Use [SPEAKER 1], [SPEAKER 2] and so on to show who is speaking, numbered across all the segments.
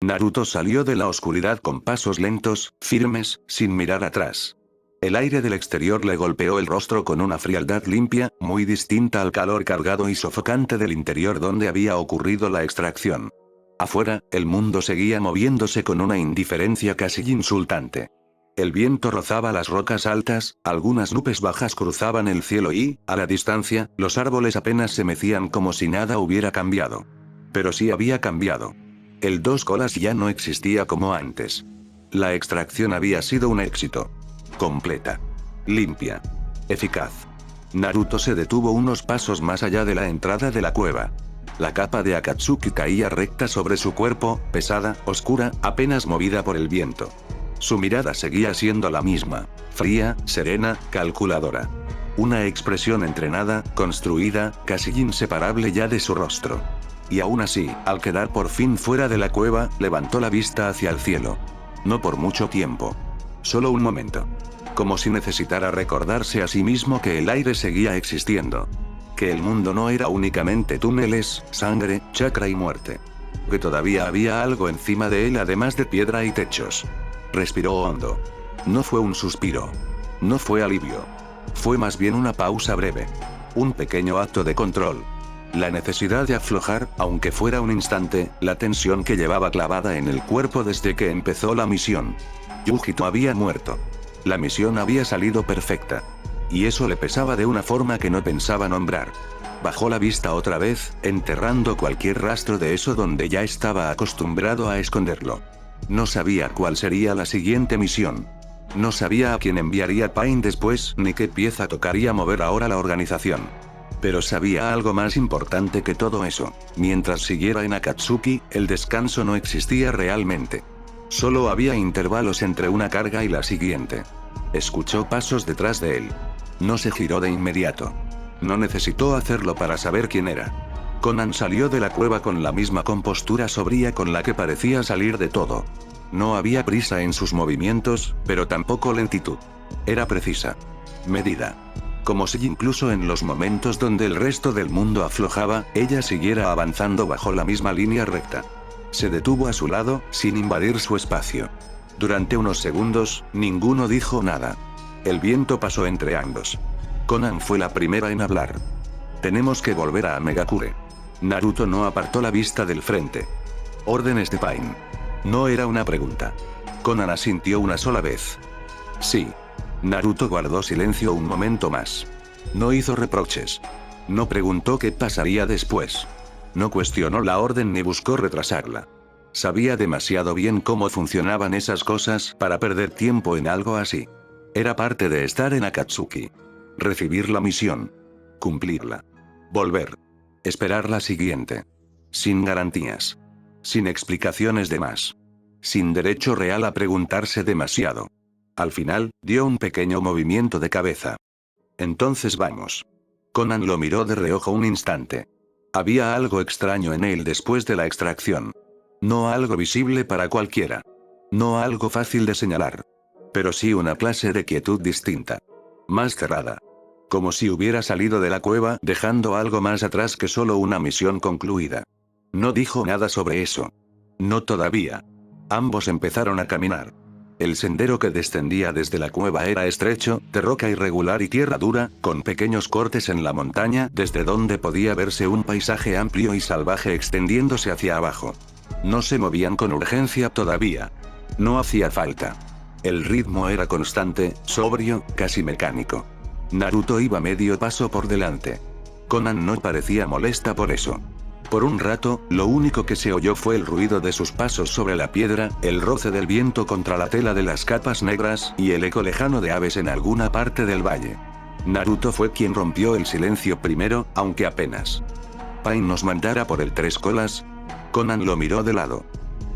[SPEAKER 1] Naruto salió de la oscuridad con pasos lentos, firmes, sin mirar atrás. El aire del exterior le golpeó el rostro con una frialdad limpia, muy distinta al calor cargado y sofocante del interior donde había ocurrido la extracción. Afuera, el mundo seguía moviéndose con una indiferencia casi insultante. El viento rozaba las rocas altas, algunas nubes bajas cruzaban el cielo y, a la distancia, los árboles apenas se mecían como si nada hubiera cambiado. Pero sí había cambiado. El dos colas ya no existía como antes. La extracción había sido un éxito. Completa. Limpia. Eficaz. Naruto se detuvo unos pasos más allá de la entrada de la cueva. La capa de Akatsuki caía recta sobre su cuerpo, pesada, oscura, apenas movida por el viento. Su mirada seguía siendo la misma, fría, serena, calculadora. Una expresión entrenada, construida, casi inseparable ya de su rostro. Y aún así, al quedar por fin fuera de la cueva, levantó la vista hacia el cielo. No por mucho tiempo. Solo un momento. Como si necesitara recordarse a sí mismo que el aire seguía existiendo. Que el mundo no era únicamente túneles, sangre, chakra y muerte. Que todavía había algo encima de él además de piedra y techos. Respiró hondo. No fue un suspiro. No fue alivio. Fue más bien una pausa breve. Un pequeño acto de control. La necesidad de aflojar, aunque fuera un instante, la tensión que llevaba clavada en el cuerpo desde que empezó la misión. Yujito había muerto. La misión había salido perfecta. Y eso le pesaba de una forma que no pensaba nombrar. Bajó la vista otra vez, enterrando cualquier rastro de eso donde ya estaba acostumbrado a esconderlo. No sabía cuál sería la siguiente misión. No sabía a quién enviaría Pain después, ni qué pieza tocaría mover ahora la organización. Pero sabía algo más importante que todo eso. Mientras siguiera en Akatsuki, el descanso no existía realmente. Solo había intervalos entre una carga y la siguiente. Escuchó pasos detrás de él. No se giró de inmediato. No necesitó hacerlo para saber quién era. Conan salió de la cueva con la misma compostura sobria con la que parecía salir de todo. No había prisa en sus movimientos, pero tampoco lentitud. Era precisa. Medida. Como si incluso en los momentos donde el resto del mundo aflojaba, ella siguiera avanzando bajo la misma línea recta. Se detuvo a su lado, sin invadir su espacio. Durante unos segundos, ninguno dijo nada. El viento pasó entre ambos. Conan fue la primera en hablar. Tenemos que volver a Megakure. Naruto no apartó la vista del frente. Órdenes de Pain. No era una pregunta. Conan asintió una sola vez. Sí. Naruto guardó silencio un momento más. No hizo reproches. No preguntó qué pasaría después. No cuestionó la orden ni buscó retrasarla. Sabía demasiado bien cómo funcionaban esas cosas para perder tiempo en algo así. Era parte de estar en Akatsuki. Recibir la misión. Cumplirla. Volver. Esperar la siguiente. Sin garantías. Sin explicaciones de más. Sin derecho real a preguntarse demasiado. Al final, dio un pequeño movimiento de cabeza. Entonces vamos. Conan lo miró de reojo un instante. Había algo extraño en él después de la extracción. No algo visible para cualquiera. No algo fácil de señalar. Pero sí una clase de quietud distinta. Más cerrada. Como si hubiera salido de la cueva dejando algo más atrás que solo una misión concluida. No dijo nada sobre eso. No todavía. Ambos empezaron a caminar. El sendero que descendía desde la cueva era estrecho, de roca irregular y tierra dura, con pequeños cortes en la montaña, desde donde podía verse un paisaje amplio y salvaje extendiéndose hacia abajo. No se movían con urgencia todavía. No hacía falta. El ritmo era constante, sobrio, casi mecánico. Naruto iba medio paso por delante. Conan no parecía molesta por eso. Por un rato, lo único que se oyó fue el ruido de sus pasos sobre la piedra, el roce del viento contra la tela de las capas negras, y el eco lejano de aves en alguna parte del valle. Naruto fue quien rompió el silencio primero, aunque apenas. ¿Pain nos mandara por el tres colas? Conan lo miró de lado.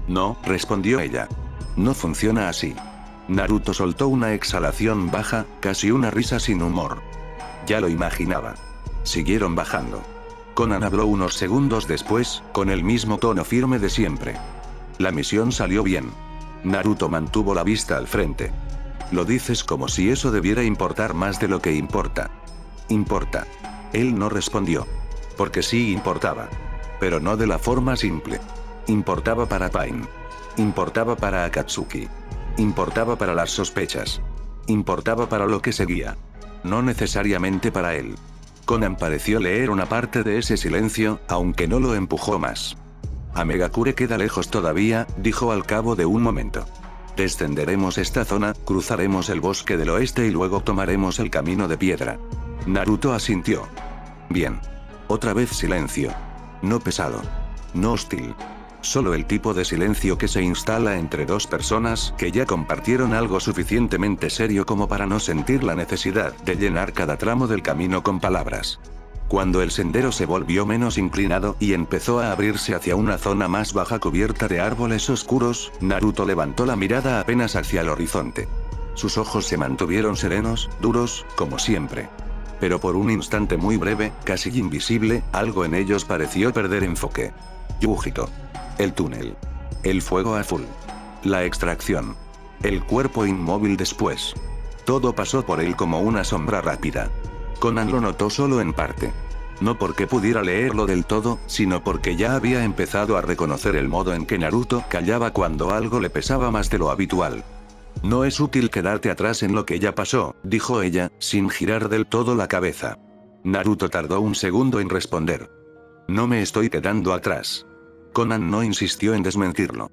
[SPEAKER 1] No, respondió ella. No funciona así. Naruto soltó una exhalación baja, casi una risa sin humor. Ya lo imaginaba. Siguieron bajando. Conan habló unos segundos después, con el mismo tono firme de siempre. La misión salió bien. Naruto mantuvo la vista al frente. Lo dices como si eso debiera importar más de lo que importa. Importa. Él no respondió. Porque sí importaba. Pero no de la forma simple. Importaba para Pain. Importaba para Akatsuki. Importaba para las sospechas. Importaba para lo que seguía. No necesariamente para él. Conan pareció leer una parte de ese silencio, aunque no lo empujó más. Amegakure queda lejos todavía, dijo al cabo de un momento. Descenderemos esta zona, cruzaremos el bosque del oeste y luego tomaremos el camino de piedra. Naruto asintió. Bien. Otra vez silencio. No pesado. No hostil. Solo el tipo de silencio que se instala entre dos personas que ya compartieron algo suficientemente serio como para no sentir la necesidad de llenar cada tramo del camino con palabras. Cuando el sendero se volvió menos inclinado y empezó a abrirse hacia una zona más baja cubierta de árboles oscuros, Naruto levantó la mirada apenas hacia el horizonte. Sus ojos se mantuvieron serenos, duros, como siempre. Pero por un instante muy breve, casi invisible, algo en ellos pareció perder enfoque. Yujito. El túnel. El fuego azul. La extracción. El cuerpo inmóvil después. Todo pasó por él como una sombra rápida. Conan lo notó solo en parte. No porque pudiera leerlo del todo, sino porque ya había empezado a reconocer el modo en que Naruto callaba cuando algo le pesaba más de lo habitual. No es útil quedarte atrás en lo que ya pasó, dijo ella, sin girar del todo la cabeza. Naruto tardó un segundo en responder. No me estoy quedando atrás. Conan no insistió en desmentirlo.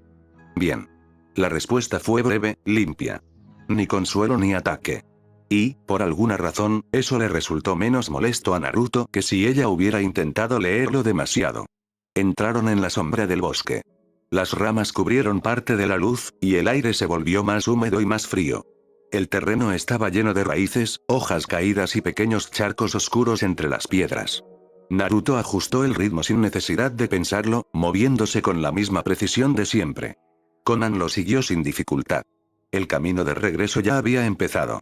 [SPEAKER 1] Bien. La respuesta fue breve, limpia. Ni consuelo ni ataque. Y, por alguna razón, eso le resultó menos molesto a Naruto que si ella hubiera intentado leerlo demasiado. Entraron en la sombra del bosque. Las ramas cubrieron parte de la luz, y el aire se volvió más húmedo y más frío. El terreno estaba lleno de raíces, hojas caídas y pequeños charcos oscuros entre las piedras. Naruto ajustó el ritmo sin necesidad de pensarlo, moviéndose con la misma precisión de siempre. Conan lo siguió sin dificultad. El camino de regreso ya había empezado.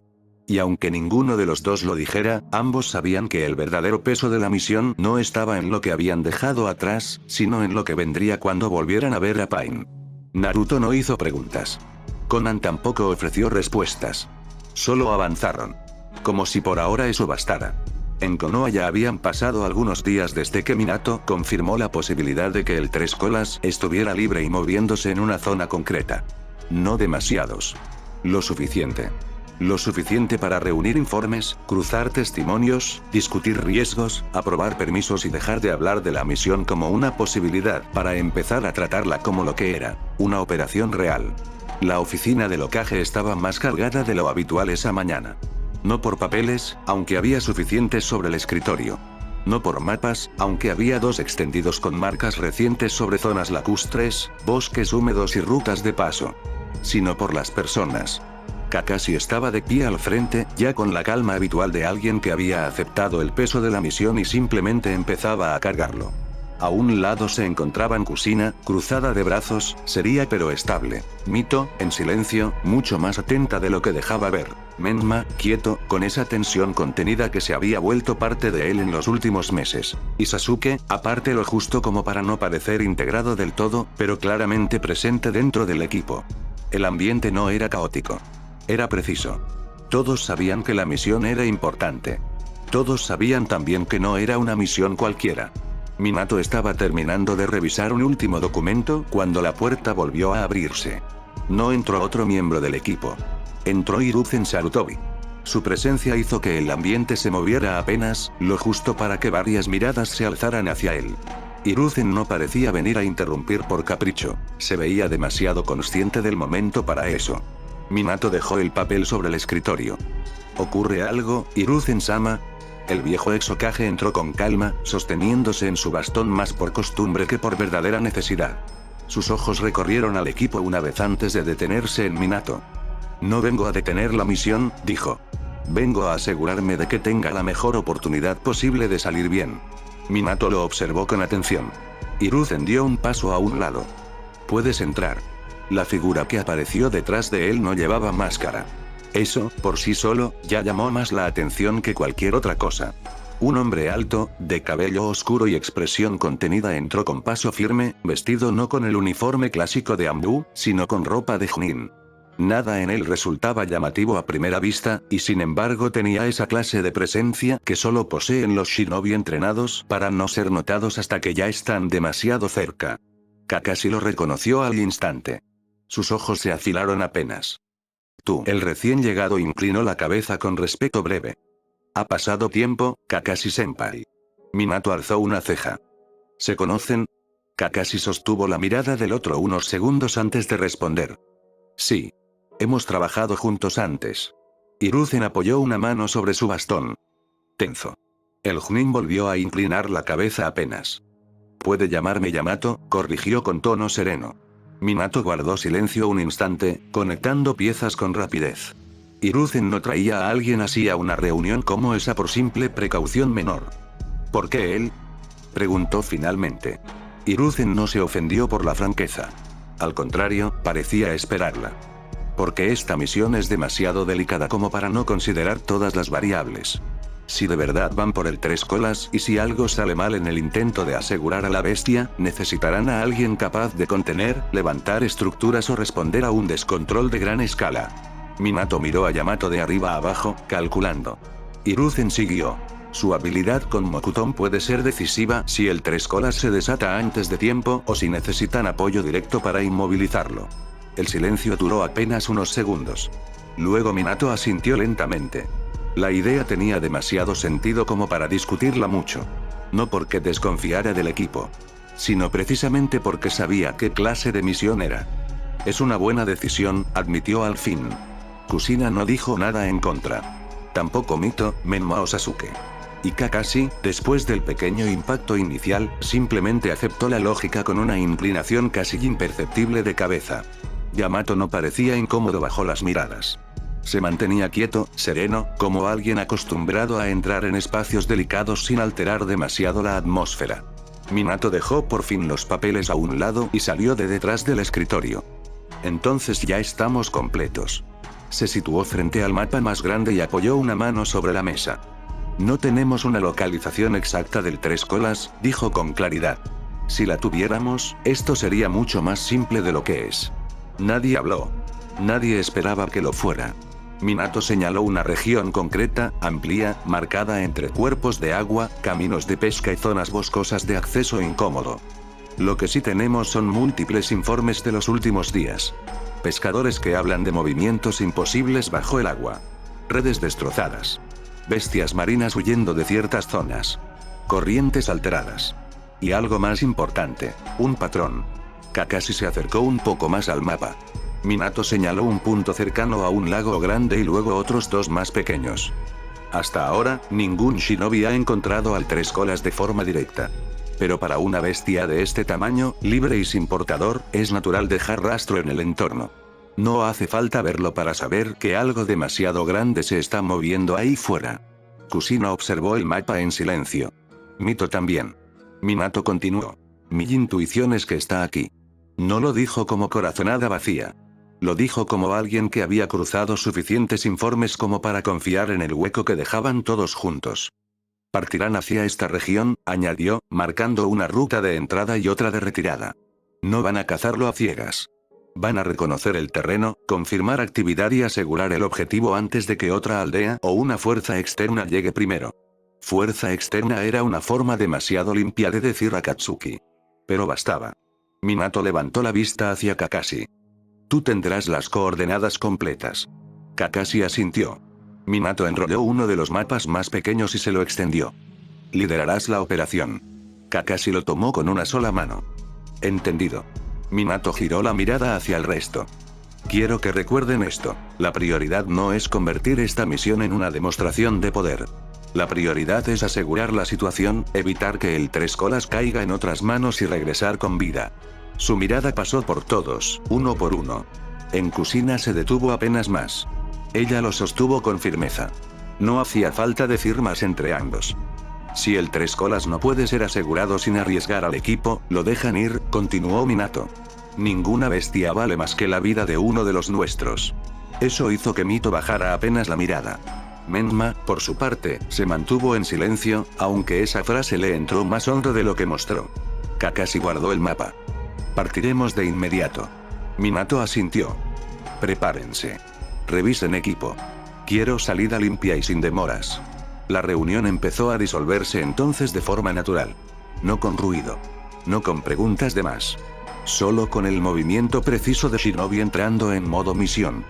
[SPEAKER 1] Y aunque ninguno de los dos lo dijera, ambos sabían que el verdadero peso de la misión no estaba en lo que habían dejado atrás, sino en lo que vendría cuando volvieran a ver a Pain. Naruto no hizo preguntas. Conan tampoco ofreció respuestas. Solo avanzaron. Como si por ahora eso bastara. En Konoha ya habían pasado algunos días desde que Minato confirmó la posibilidad de que el Tres Colas estuviera libre y moviéndose en una zona concreta. No demasiados. Lo suficiente. Lo suficiente para reunir informes, cruzar testimonios, discutir riesgos, aprobar permisos y dejar de hablar de la misión como una posibilidad para empezar a tratarla como lo que era, una operación real. La oficina del Hokage estaba más cargada de lo habitual esa mañana. No por papeles, aunque había suficientes sobre el escritorio. No por mapas, aunque había dos extendidos con marcas recientes sobre zonas lacustres, bosques húmedos y rutas de paso. Sino por las personas. Kakashi estaba de pie al frente, ya con la calma habitual de alguien que había aceptado el peso de la misión y simplemente empezaba a cargarlo. A un lado se encontraban Kusina, cruzada de brazos, seria pero estable. Mito, en silencio, mucho más atenta de lo que dejaba ver. Menma, quieto, con esa tensión contenida que se había vuelto parte de él en los últimos meses. Y Sasuke, aparte lo justo como para no parecer integrado del todo, pero claramente presente dentro del equipo. El ambiente no era caótico. Era preciso. Todos sabían que la misión era importante. Todos sabían también que no era una misión cualquiera. Minato estaba terminando de revisar un último documento cuando la puerta volvió a abrirse. No entró otro miembro del equipo. Entró Hiruzen Sarutobi. Su presencia hizo que el ambiente se moviera apenas, lo justo para que varias miradas se alzaran hacia él. Hiruzen no parecía venir a interrumpir por capricho, se veía demasiado consciente del momento para eso. Minato dejó el papel sobre el escritorio. ¿Ocurre algo, Hiruzen-sama? El viejo ex Hokage entró con calma, sosteniéndose en su bastón más por costumbre que por verdadera necesidad. Sus ojos recorrieron al equipo una vez antes de detenerse en Minato. No vengo a detener la misión, dijo. Vengo a asegurarme de que tenga la mejor oportunidad posible de salir bien. Minato lo observó con atención. Hiruzen dio un paso a un lado. Puedes entrar. La figura que apareció detrás de él no llevaba máscara. Eso, por sí solo, ya llamó más la atención que cualquier otra cosa. Un hombre alto, de cabello oscuro y expresión contenida entró con paso firme, vestido no con el uniforme clásico de Ambu, sino con ropa de Chunin. Nada en él resultaba llamativo a primera vista, y sin embargo tenía esa clase de presencia que solo poseen los shinobi entrenados para no ser notados hasta que ya están demasiado cerca. Kakashi lo reconoció al instante. Sus ojos se afilaron apenas. Tú. El recién llegado inclinó la cabeza con respeto breve. Ha pasado tiempo, Kakashi-senpai. Minato alzó una ceja. ¿Se conocen? Kakashi sostuvo la mirada del otro unos segundos antes de responder. Sí. Hemos trabajado juntos antes. Hiruzen apoyó una mano sobre su bastón. Tenzo. El Chunin volvió a inclinar la cabeza apenas. Puede llamarme Yamato, corrigió con tono sereno. Minato guardó silencio un instante, conectando piezas con rapidez. Hiruzen no traía a alguien así a una reunión como esa por simple precaución menor. ¿Por qué él? Preguntó finalmente. Hiruzen no se ofendió por la franqueza. Al contrario, parecía esperarla. Porque esta misión es demasiado delicada como para no considerar todas las variables. Si de verdad van por el tres colas y si algo sale mal en el intento de asegurar a la bestia, necesitarán a alguien capaz de contener, levantar estructuras o responder a un descontrol de gran escala. Minato miró a Yamato de arriba a abajo, calculando. Hiruzen siguió. Su habilidad con Mokuton puede ser decisiva si el tres colas se desata antes de tiempo o si necesitan apoyo directo para inmovilizarlo. El silencio duró apenas unos segundos. Luego Minato asintió lentamente. La idea tenía demasiado sentido como para discutirla mucho. No porque desconfiara del equipo, sino precisamente porque sabía qué clase de misión era. Es una buena decisión, admitió al fin. Kushina no dijo nada en contra. Tampoco Mito, Menma o Sasuke. Y Kakashi, después del pequeño impacto inicial, simplemente aceptó la lógica con una inclinación casi imperceptible de cabeza. Yamato no parecía incómodo bajo las miradas. Se mantenía quieto, sereno, como alguien acostumbrado a entrar en espacios delicados sin alterar demasiado la atmósfera. Minato dejó por fin los papeles a un lado y salió de detrás del escritorio. Entonces ya estamos completos. Se situó frente al mapa más grande y apoyó una mano sobre la mesa. No tenemos una localización exacta del tres colas, dijo con claridad. Si la tuviéramos, esto sería mucho más simple de lo que es. Nadie habló. Nadie esperaba que lo fuera. Minato señaló una región concreta, amplia, marcada entre cuerpos de agua, caminos de pesca y zonas boscosas de acceso incómodo. Lo que sí tenemos son múltiples informes de los últimos días. Pescadores que hablan de movimientos imposibles bajo el agua. Redes destrozadas. Bestias marinas huyendo de ciertas zonas. Corrientes alteradas. Y algo más importante, un patrón. Kakashi se acercó un poco más al mapa. Minato señaló un punto cercano a un lago grande y luego otros dos más pequeños. Hasta ahora, ningún shinobi ha encontrado al tres colas de forma directa. Pero para una bestia de este tamaño, libre y sin portador, es natural dejar rastro en el entorno. No hace falta verlo para saber que algo demasiado grande se está moviendo ahí fuera. Kushina observó el mapa en silencio. Mito también. Minato continuó. Mi intuición es que está aquí. No lo dijo como corazonada vacía. Lo dijo como alguien que había cruzado suficientes informes como para confiar en el hueco que dejaban todos juntos. Partirán hacia esta región, añadió, marcando una ruta de entrada y otra de retirada. No van a cazarlo a ciegas. Van a reconocer el terreno, confirmar actividad y asegurar el objetivo antes de que otra aldea o una fuerza externa llegue primero. Fuerza externa era una forma demasiado limpia de decir Akatsuki. Pero bastaba. Minato levantó la vista hacia Kakashi. Tú tendrás las coordenadas completas. Kakashi asintió. Minato enrolló uno de los mapas más pequeños y se lo extendió. Liderarás la operación. Kakashi lo tomó con una sola mano. Entendido. Minato giró la mirada hacia el resto. Quiero que recuerden esto, la prioridad no es convertir esta misión en una demostración de poder. La prioridad es asegurar la situación, evitar que el tres colas caiga en otras manos y regresar con vida. Su mirada pasó por todos, uno por uno. En Kushina se detuvo apenas más. Ella lo sostuvo con firmeza. No hacía falta decir más entre ambos. Si el tres colas no puede ser asegurado sin arriesgar al equipo, lo dejan ir, continuó Minato. Ninguna bestia vale más que la vida de uno de los nuestros. Eso hizo que Mito bajara apenas la mirada. Menma, por su parte, se mantuvo en silencio, aunque esa frase le entró más hondo de lo que mostró. Kakashi guardó el mapa. Partiremos de inmediato. Minato asintió. Prepárense. Revisen equipo. Quiero salida limpia y sin demoras. La reunión empezó a disolverse entonces de forma natural. No con ruido. No con preguntas de más. Solo con el movimiento preciso de Shinobi entrando en modo misión.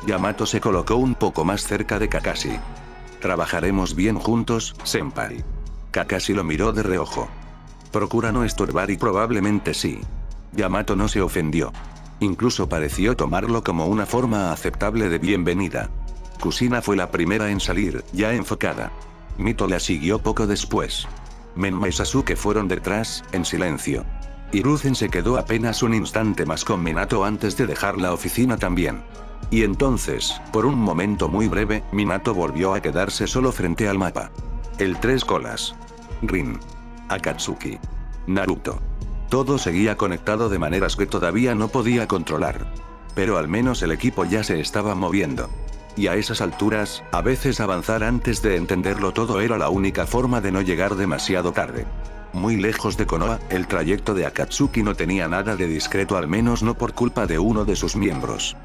[SPEAKER 1] Yamato se colocó un poco más cerca de Kakashi. Trabajaremos bien juntos, senpai. Kakashi lo miró de reojo. Procura no estorbar y probablemente sí. Yamato no se ofendió. Incluso pareció tomarlo como una forma aceptable de bienvenida. Kusina fue la primera en salir, ya enfocada. Mito la siguió poco después. Menma y Sasuke fueron detrás, en silencio. Hiruzen se quedó apenas un instante más con Minato antes de dejar la oficina también. Y entonces, por un momento muy breve, Minato volvió a quedarse solo frente al mapa. El Tres Colas. Rin. Akatsuki. Naruto. Todo seguía conectado de maneras que todavía no podía controlar. Pero al menos el equipo ya se estaba moviendo. Y a esas alturas, a veces avanzar antes de entenderlo todo era la única forma de no llegar demasiado tarde. Muy lejos de Konoha, el trayecto de Akatsuki no tenía nada de discreto, al menos no por culpa de uno de sus miembros.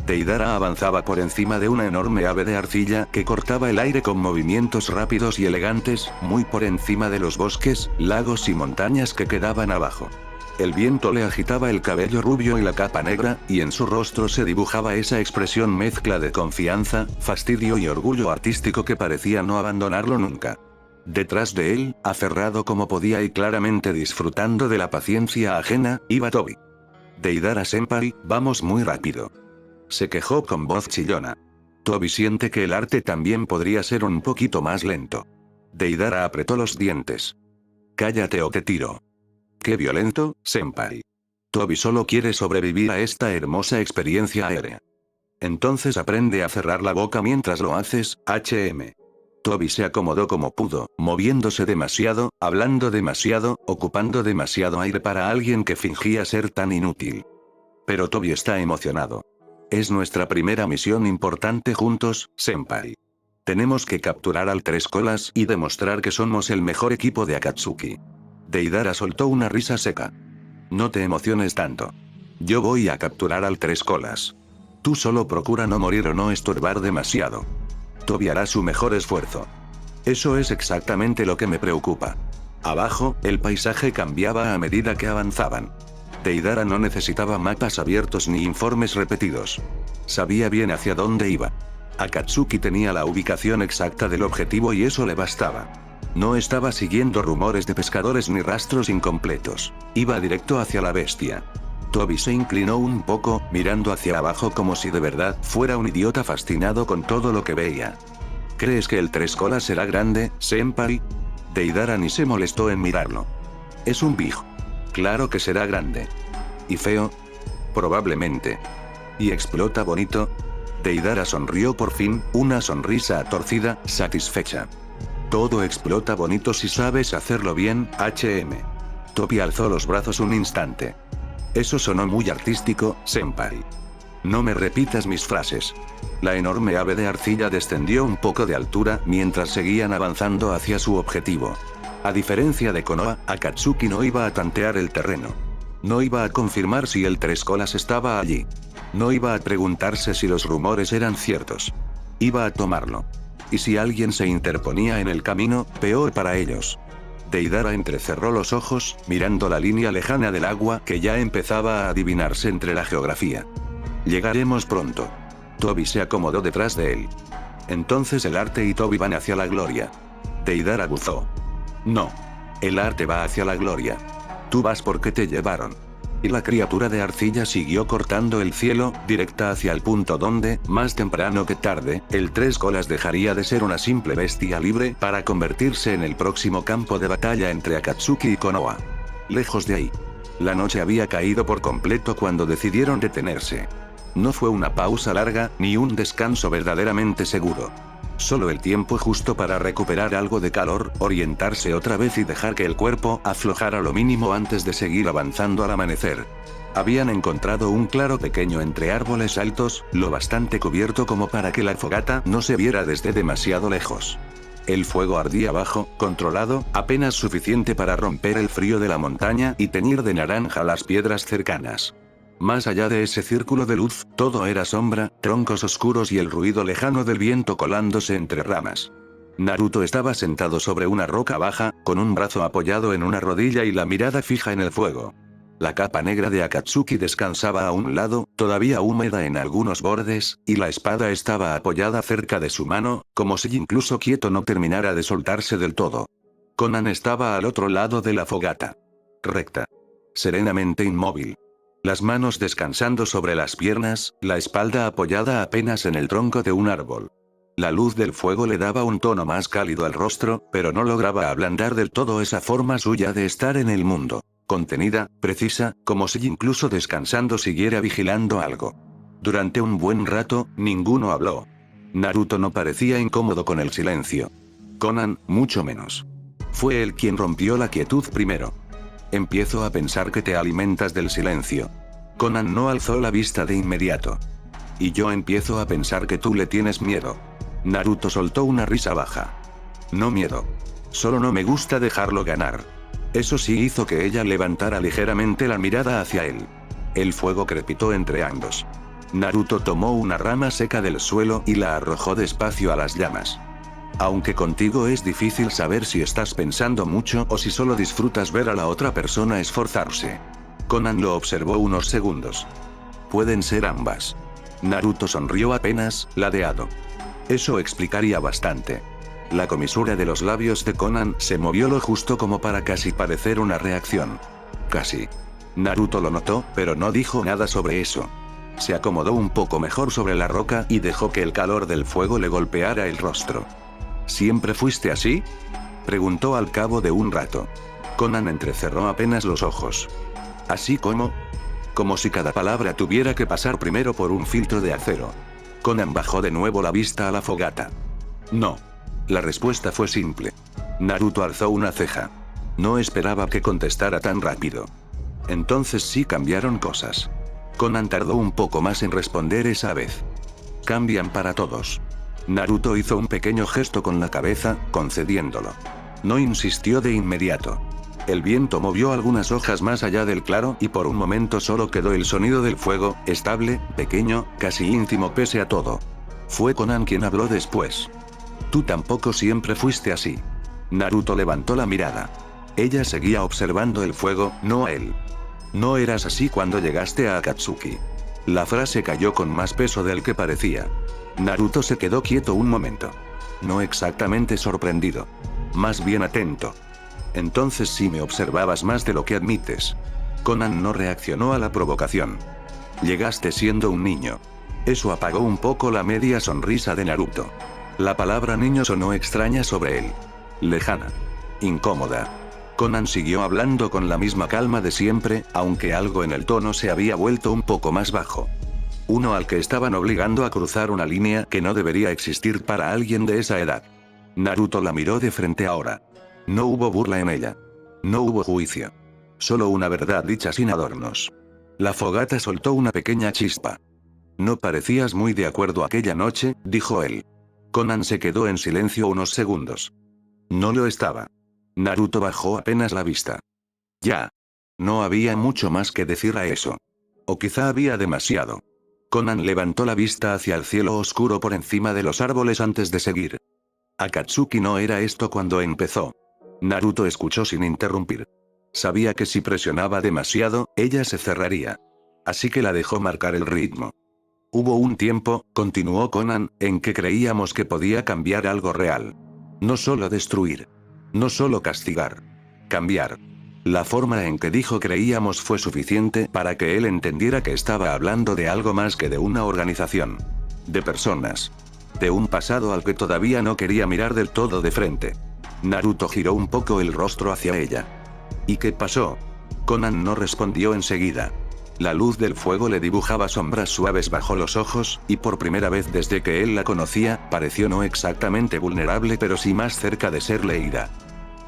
[SPEAKER 1] Deidara avanzaba por encima de una enorme ave de arcilla que cortaba el aire con movimientos rápidos y elegantes, muy por encima de los bosques, lagos y montañas que quedaban abajo. El viento le agitaba el cabello rubio y la capa negra, y en su rostro se dibujaba esa expresión mezcla de confianza, fastidio y orgullo artístico que parecía no abandonarlo nunca. Detrás de él, aferrado como podía y claramente disfrutando de la paciencia ajena, iba Tobi. Deidara-senpai, vamos muy rápido. Se quejó con voz chillona. Tobi siente que el arte también podría ser un poquito más lento. Deidara apretó los dientes. Cállate o te tiro. Qué violento, senpai. Tobi solo quiere sobrevivir a esta hermosa experiencia aérea. Entonces aprende a cerrar la boca mientras lo haces, HM. Tobi se acomodó como pudo, moviéndose demasiado, hablando demasiado, ocupando demasiado aire para alguien que fingía ser tan inútil. Pero Tobi está emocionado. Es nuestra primera misión importante juntos, senpai. Tenemos que capturar al Tres Colas y demostrar que somos el mejor equipo de Akatsuki. Deidara soltó una risa seca. No te emociones tanto. Yo voy a capturar al Tres Colas. Tú solo procura no morir o no estorbar demasiado. Tobi hará su mejor esfuerzo. Eso es exactamente lo que me preocupa. Abajo, el paisaje cambiaba a medida que avanzaban. Deidara no necesitaba mapas abiertos ni informes repetidos. Sabía bien hacia dónde iba. Akatsuki tenía la ubicación exacta del objetivo y eso le bastaba. No estaba siguiendo rumores de pescadores ni rastros incompletos. Iba directo hacia la bestia. Tobi se inclinó un poco, mirando hacia abajo como si de verdad fuera un idiota fascinado con todo lo que veía. ¿Crees que el Tres Colas será grande, senpai? Deidara ni se molestó en mirarlo. Es un big. Claro que será grande. ¿Y feo? Probablemente. ¿Y explota bonito? Deidara sonrió por fin, una sonrisa torcida, satisfecha. Todo explota bonito si sabes hacerlo bien, HM. Tobi alzó los brazos un instante. Eso sonó muy artístico, senpai. No me repitas mis frases. La enorme ave de arcilla descendió un poco de altura mientras seguían avanzando hacia su objetivo. A diferencia de Konoha, Akatsuki no iba a tantear el terreno. No iba a confirmar si el Tres Colas estaba allí. No iba a preguntarse si los rumores eran ciertos. Iba a tomarlo. Y si alguien se interponía en el camino, peor para ellos. Deidara entrecerró los ojos, mirando la línea lejana del agua que ya empezaba a adivinarse entre la geografía. Llegaremos pronto. Tobi se acomodó detrás de él. Entonces el arte y Tobi van hacia la gloria. Deidara buzó. No. El arte va hacia la gloria. Tú vas porque te llevaron. Y la criatura de arcilla siguió cortando el cielo, directa hacia el punto donde, más temprano que tarde, el Tres Colas dejaría de ser una simple bestia libre para convertirse en el próximo campo de batalla entre Akatsuki y Konoha. Lejos de ahí. La noche había caído por completo cuando decidieron detenerse. No fue una pausa larga, ni un descanso verdaderamente seguro. Solo el tiempo justo para recuperar algo de calor, orientarse otra vez y dejar que el cuerpo aflojara lo mínimo antes de seguir avanzando al amanecer. Habían encontrado un claro pequeño entre árboles altos, lo bastante cubierto como para que la fogata no se viera desde demasiado lejos. El fuego ardía bajo, controlado, apenas suficiente para romper el frío de la montaña y teñir de naranja las piedras cercanas. Más allá de ese círculo de luz, todo era sombra, troncos oscuros y el ruido lejano del viento colándose entre ramas. Naruto estaba sentado sobre una roca baja, con un brazo apoyado en una rodilla y la mirada fija en el fuego. La capa negra de Akatsuki descansaba a un lado, todavía húmeda en algunos bordes, y la espada estaba apoyada cerca de su mano, como si incluso quieto no terminara de soltarse del todo. Conan estaba al otro lado de la fogata. Recta. Serenamente inmóvil. Las manos descansando sobre las piernas, la espalda apoyada apenas en el tronco de un árbol. La luz del fuego le daba un tono más cálido al rostro, pero no lograba ablandar del todo esa forma suya de estar en el mundo. Contenida, precisa, como si incluso descansando siguiera vigilando algo. Durante un buen rato, ninguno habló. Naruto no parecía incómodo con el silencio. Conan, mucho menos. Fue él quien rompió la quietud primero. Empiezo a pensar que te alimentas del silencio. Conan no alzó la vista de inmediato. Y yo empiezo a pensar que tú le tienes miedo. Naruto soltó una risa baja. No miedo. Solo no me gusta dejarlo ganar. Eso sí hizo que ella levantara ligeramente la mirada hacia él. El fuego crepitó entre ambos. Naruto tomó una rama seca del suelo y la arrojó despacio a las llamas. Aunque contigo es difícil saber si estás pensando mucho o si solo disfrutas ver a la otra persona esforzarse. Conan lo observó unos segundos. Pueden ser ambas. Naruto sonrió apenas, ladeado. Eso explicaría bastante. La comisura de los labios de Conan se movió lo justo como para casi parecer una reacción. Casi. Naruto lo notó, pero no dijo nada sobre eso. Se acomodó un poco mejor sobre la roca y dejó que el calor del fuego le golpeara el rostro. ¿Siempre fuiste así?, preguntó al cabo de un rato. Conan entrecerró apenas los ojos. ¿Así como? Como si cada palabra tuviera que pasar primero por un filtro de acero. Conan bajó de nuevo la vista a la fogata. No. La respuesta fue simple. Naruto alzó una ceja. No esperaba que contestara tan rápido. Entonces sí cambiaron cosas. Conan tardó un poco más en responder esa vez. Cambian para todos. Naruto hizo un pequeño gesto con la cabeza, concediéndolo. No insistió de inmediato. El viento movió algunas hojas más allá del claro y por un momento solo quedó el sonido del fuego, estable, pequeño, casi íntimo pese a todo. Fue Conan quien habló después. Tú tampoco siempre fuiste así. Naruto levantó la mirada. Ella seguía observando el fuego, no a él. No eras así cuando llegaste a Akatsuki. La frase cayó con más peso del que parecía. Naruto se quedó quieto un momento. No exactamente sorprendido. Más bien atento. Entonces sí me observabas más de lo que admites. Conan no reaccionó a la provocación. Llegaste siendo un niño. Eso apagó un poco la media sonrisa de Naruto. La palabra niño sonó extraña sobre él. Lejana. Incómoda. Conan siguió hablando con la misma calma de siempre, aunque algo en el tono se había vuelto un poco más bajo. Uno al que estaban obligando a cruzar una línea que no debería existir para alguien de esa edad. Naruto la miró de frente ahora. No hubo burla en ella. No hubo juicio. Solo una verdad dicha sin adornos. La fogata soltó una pequeña chispa. No parecías muy de acuerdo aquella noche, dijo él. Conan se quedó en silencio unos segundos. No lo estaba. Naruto bajó apenas la vista. Ya. No había mucho más que decir a eso. O quizá había demasiado. Conan levantó la vista hacia el cielo oscuro por encima de los árboles antes de seguir. Akatsuki no era esto cuando empezó. Naruto escuchó sin interrumpir. Sabía que si presionaba demasiado, ella se cerraría. Así que la dejó marcar el ritmo. Hubo un tiempo, continuó Conan, en que creíamos que podía cambiar algo real. No solo destruir. No solo castigar. Cambiar. La forma en que dijo creíamos fue suficiente para que él entendiera que estaba hablando de algo más que de una organización. De personas. De un pasado al que todavía no quería mirar del todo de frente. Naruto giró un poco el rostro hacia ella. ¿Y qué pasó? Conan no respondió enseguida. La luz del fuego le dibujaba sombras suaves bajo los ojos, y por primera vez desde que él la conocía, pareció no exactamente vulnerable pero sí más cerca de ser leída.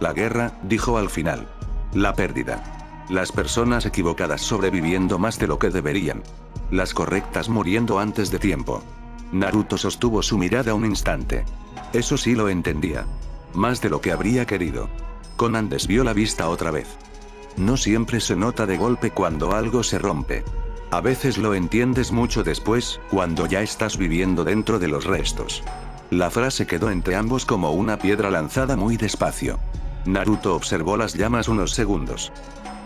[SPEAKER 1] La guerra, dijo al final. La pérdida. Las personas equivocadas sobreviviendo más de lo que deberían. Las correctas muriendo antes de tiempo. Naruto sostuvo su mirada un instante. Eso sí lo entendía. Más de lo que habría querido. Conan desvió la vista otra vez. No siempre se nota de golpe cuando algo se rompe. A veces lo entiendes mucho después, cuando ya estás viviendo dentro de los restos. La frase quedó entre ambos como una piedra lanzada muy despacio. Naruto observó las llamas unos segundos.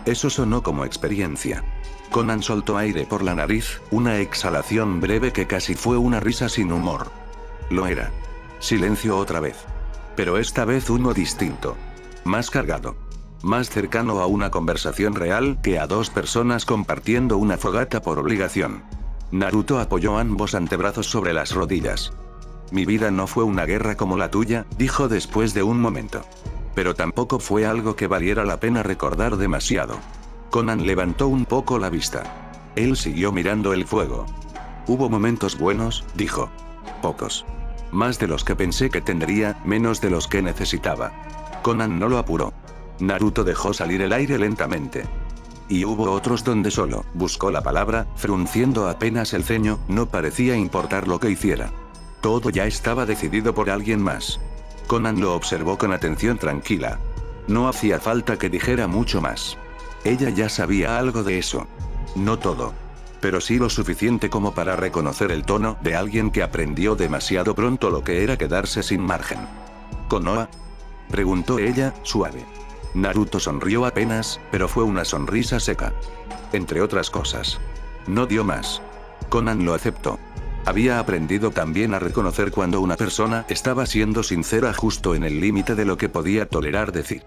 [SPEAKER 1] Eso sonó como experiencia. Conan soltó aire por la nariz, una exhalación breve que casi fue una risa sin humor. Lo era. Silencio otra vez. Pero esta vez uno distinto. Más cargado. Más cercano a una conversación real que a dos personas compartiendo una fogata por obligación. Naruto apoyó ambos antebrazos sobre las rodillas. Mi vida no fue una guerra como la tuya, dijo después de un momento. Pero tampoco fue algo que valiera la pena recordar demasiado. Conan levantó un poco la vista. Él siguió mirando el fuego. Hubo momentos buenos, dijo. Pocos. Más de los que pensé que tendría, menos de los que necesitaba. Conan no lo apuró. Naruto dejó salir el aire lentamente. Y hubo otros donde solo buscó la palabra, frunciendo apenas el ceño, no parecía importar lo que hiciera. Todo ya estaba decidido por alguien más. Conan lo observó con atención tranquila. No hacía falta que dijera mucho más. Ella ya sabía algo de eso. No todo. Pero sí lo suficiente como para reconocer el tono de alguien que aprendió demasiado pronto lo que era quedarse sin margen. ¿Konoha?, preguntó ella, suave. Naruto sonrió apenas, pero fue una sonrisa seca. Entre otras cosas. No dio más. Conan lo aceptó. Había aprendido también a reconocer cuando una persona estaba siendo sincera justo en el límite de lo que podía tolerar decir.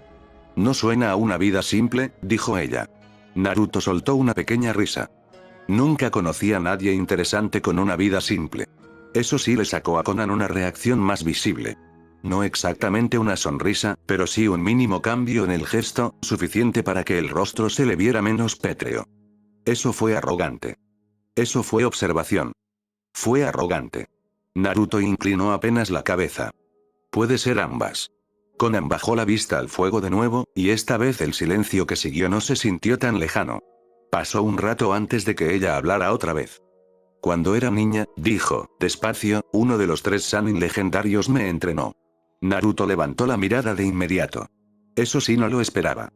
[SPEAKER 1] No suena a una vida simple, dijo ella. Naruto soltó una pequeña risa. Nunca conocí a nadie interesante con una vida simple. Eso sí le sacó a Conan una reacción más visible. No exactamente una sonrisa, pero sí un mínimo cambio en el gesto, suficiente para que el rostro se le viera menos pétreo. Eso fue arrogante. Eso fue observación. Fue arrogante. Naruto inclinó apenas la cabeza. Puede ser ambas. Conan bajó la vista al fuego de nuevo, y esta vez el silencio que siguió no se sintió tan lejano. Pasó un rato antes de que ella hablara otra vez. Cuando era niña, dijo, despacio, uno de los 3 Sannin legendarios me entrenó. Naruto levantó la mirada de inmediato. Eso sí no lo esperaba.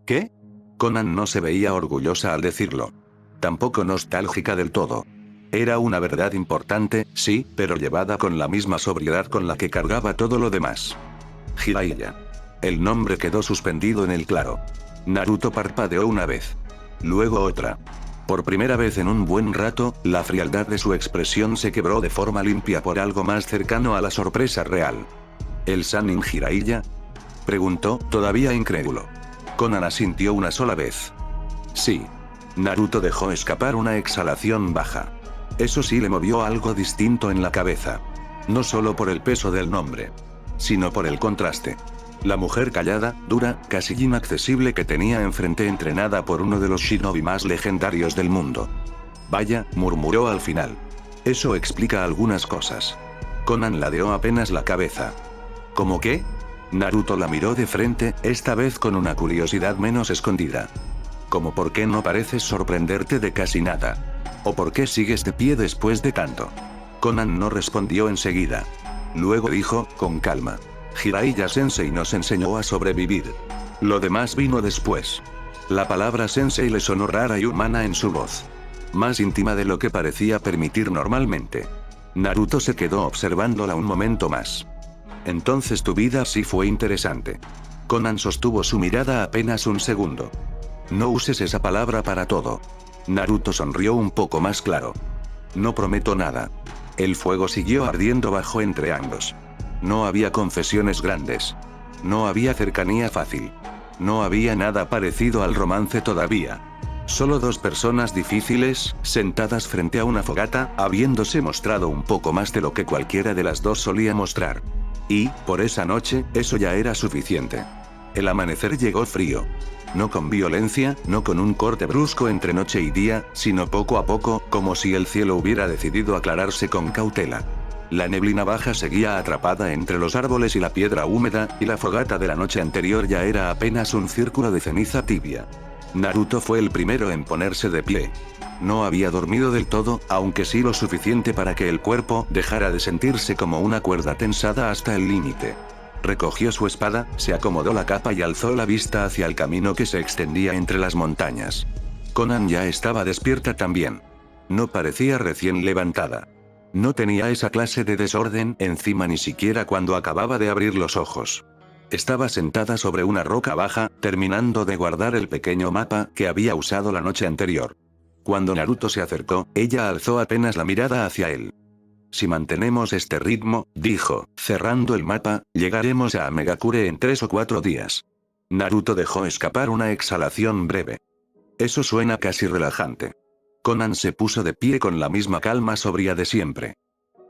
[SPEAKER 1] ¿Qué? Conan no se veía orgullosa al decirlo. Tampoco nostálgica del todo. Era una verdad importante, sí, pero llevada con la misma sobriedad con la que cargaba todo lo demás. Jiraiya. El nombre quedó suspendido en el claro. Naruto parpadeó una vez. Luego otra. Por primera vez en un buen rato, la frialdad de su expresión se quebró de forma limpia por algo más cercano a la sorpresa real. ¿El Sannin Jiraiya?, preguntó, todavía incrédulo. Conan asintió una sola vez. Sí. Naruto dejó escapar una exhalación baja. Eso sí le movió algo distinto en la cabeza. No solo por el peso del nombre, sino por el contraste. La mujer callada, dura, casi inaccesible que tenía enfrente entrenada por uno de los shinobi más legendarios del mundo. Vaya, murmuró al final. Eso explica algunas cosas. Conan ladeó apenas la cabeza. ¿Cómo qué? Naruto la miró de frente, esta vez con una curiosidad menos escondida. ¿Cómo por qué no pareces sorprenderte de casi nada? ¿O por qué sigues de pie después de tanto? Conan no respondió enseguida. Luego dijo, con calma. Jiraiya Sensei nos enseñó a sobrevivir. Lo demás vino después. La palabra sensei le sonó rara y humana en su voz. Más íntima de lo que parecía permitir normalmente. Naruto se quedó observándola un momento más. Entonces tu vida sí fue interesante. Conan sostuvo su mirada apenas un segundo. No uses esa palabra para todo. Naruto sonrió un poco más claro. No prometo nada. El fuego siguió ardiendo bajo entre ambos. No había confesiones grandes. No había cercanía fácil. No había nada parecido al romance todavía. Solo 2 personas difíciles, sentadas frente a una fogata, habiéndose mostrado un poco más de lo que cualquiera de las dos solía mostrar. Y, por esa noche, eso ya era suficiente. El amanecer llegó frío. No con violencia, no con un corte brusco entre noche y día, sino poco a poco, como si el cielo hubiera decidido aclararse con cautela. La neblina baja seguía atrapada entre los árboles y la piedra húmeda, y la fogata de la noche anterior ya era apenas un círculo de ceniza tibia. Naruto fue el primero en ponerse de pie. No había dormido del todo, aunque sí lo suficiente para que el cuerpo dejara de sentirse como una cuerda tensada hasta el límite. Recogió su espada, se acomodó la capa y alzó la vista hacia el camino que se extendía entre las montañas. Conan ya estaba despierta también. No parecía recién levantada. No tenía esa clase de desorden encima ni siquiera cuando acababa de abrir los ojos. Estaba sentada sobre una roca baja, terminando de guardar el pequeño mapa que había usado la noche anterior. Cuando Naruto se acercó, ella alzó apenas la mirada hacia él. Si mantenemos este ritmo, dijo, cerrando el mapa, llegaremos a Megakure en 3 o 4 días. Naruto dejó escapar una exhalación breve. Eso suena casi relajante. Conan se puso de pie con la misma calma sobria de siempre.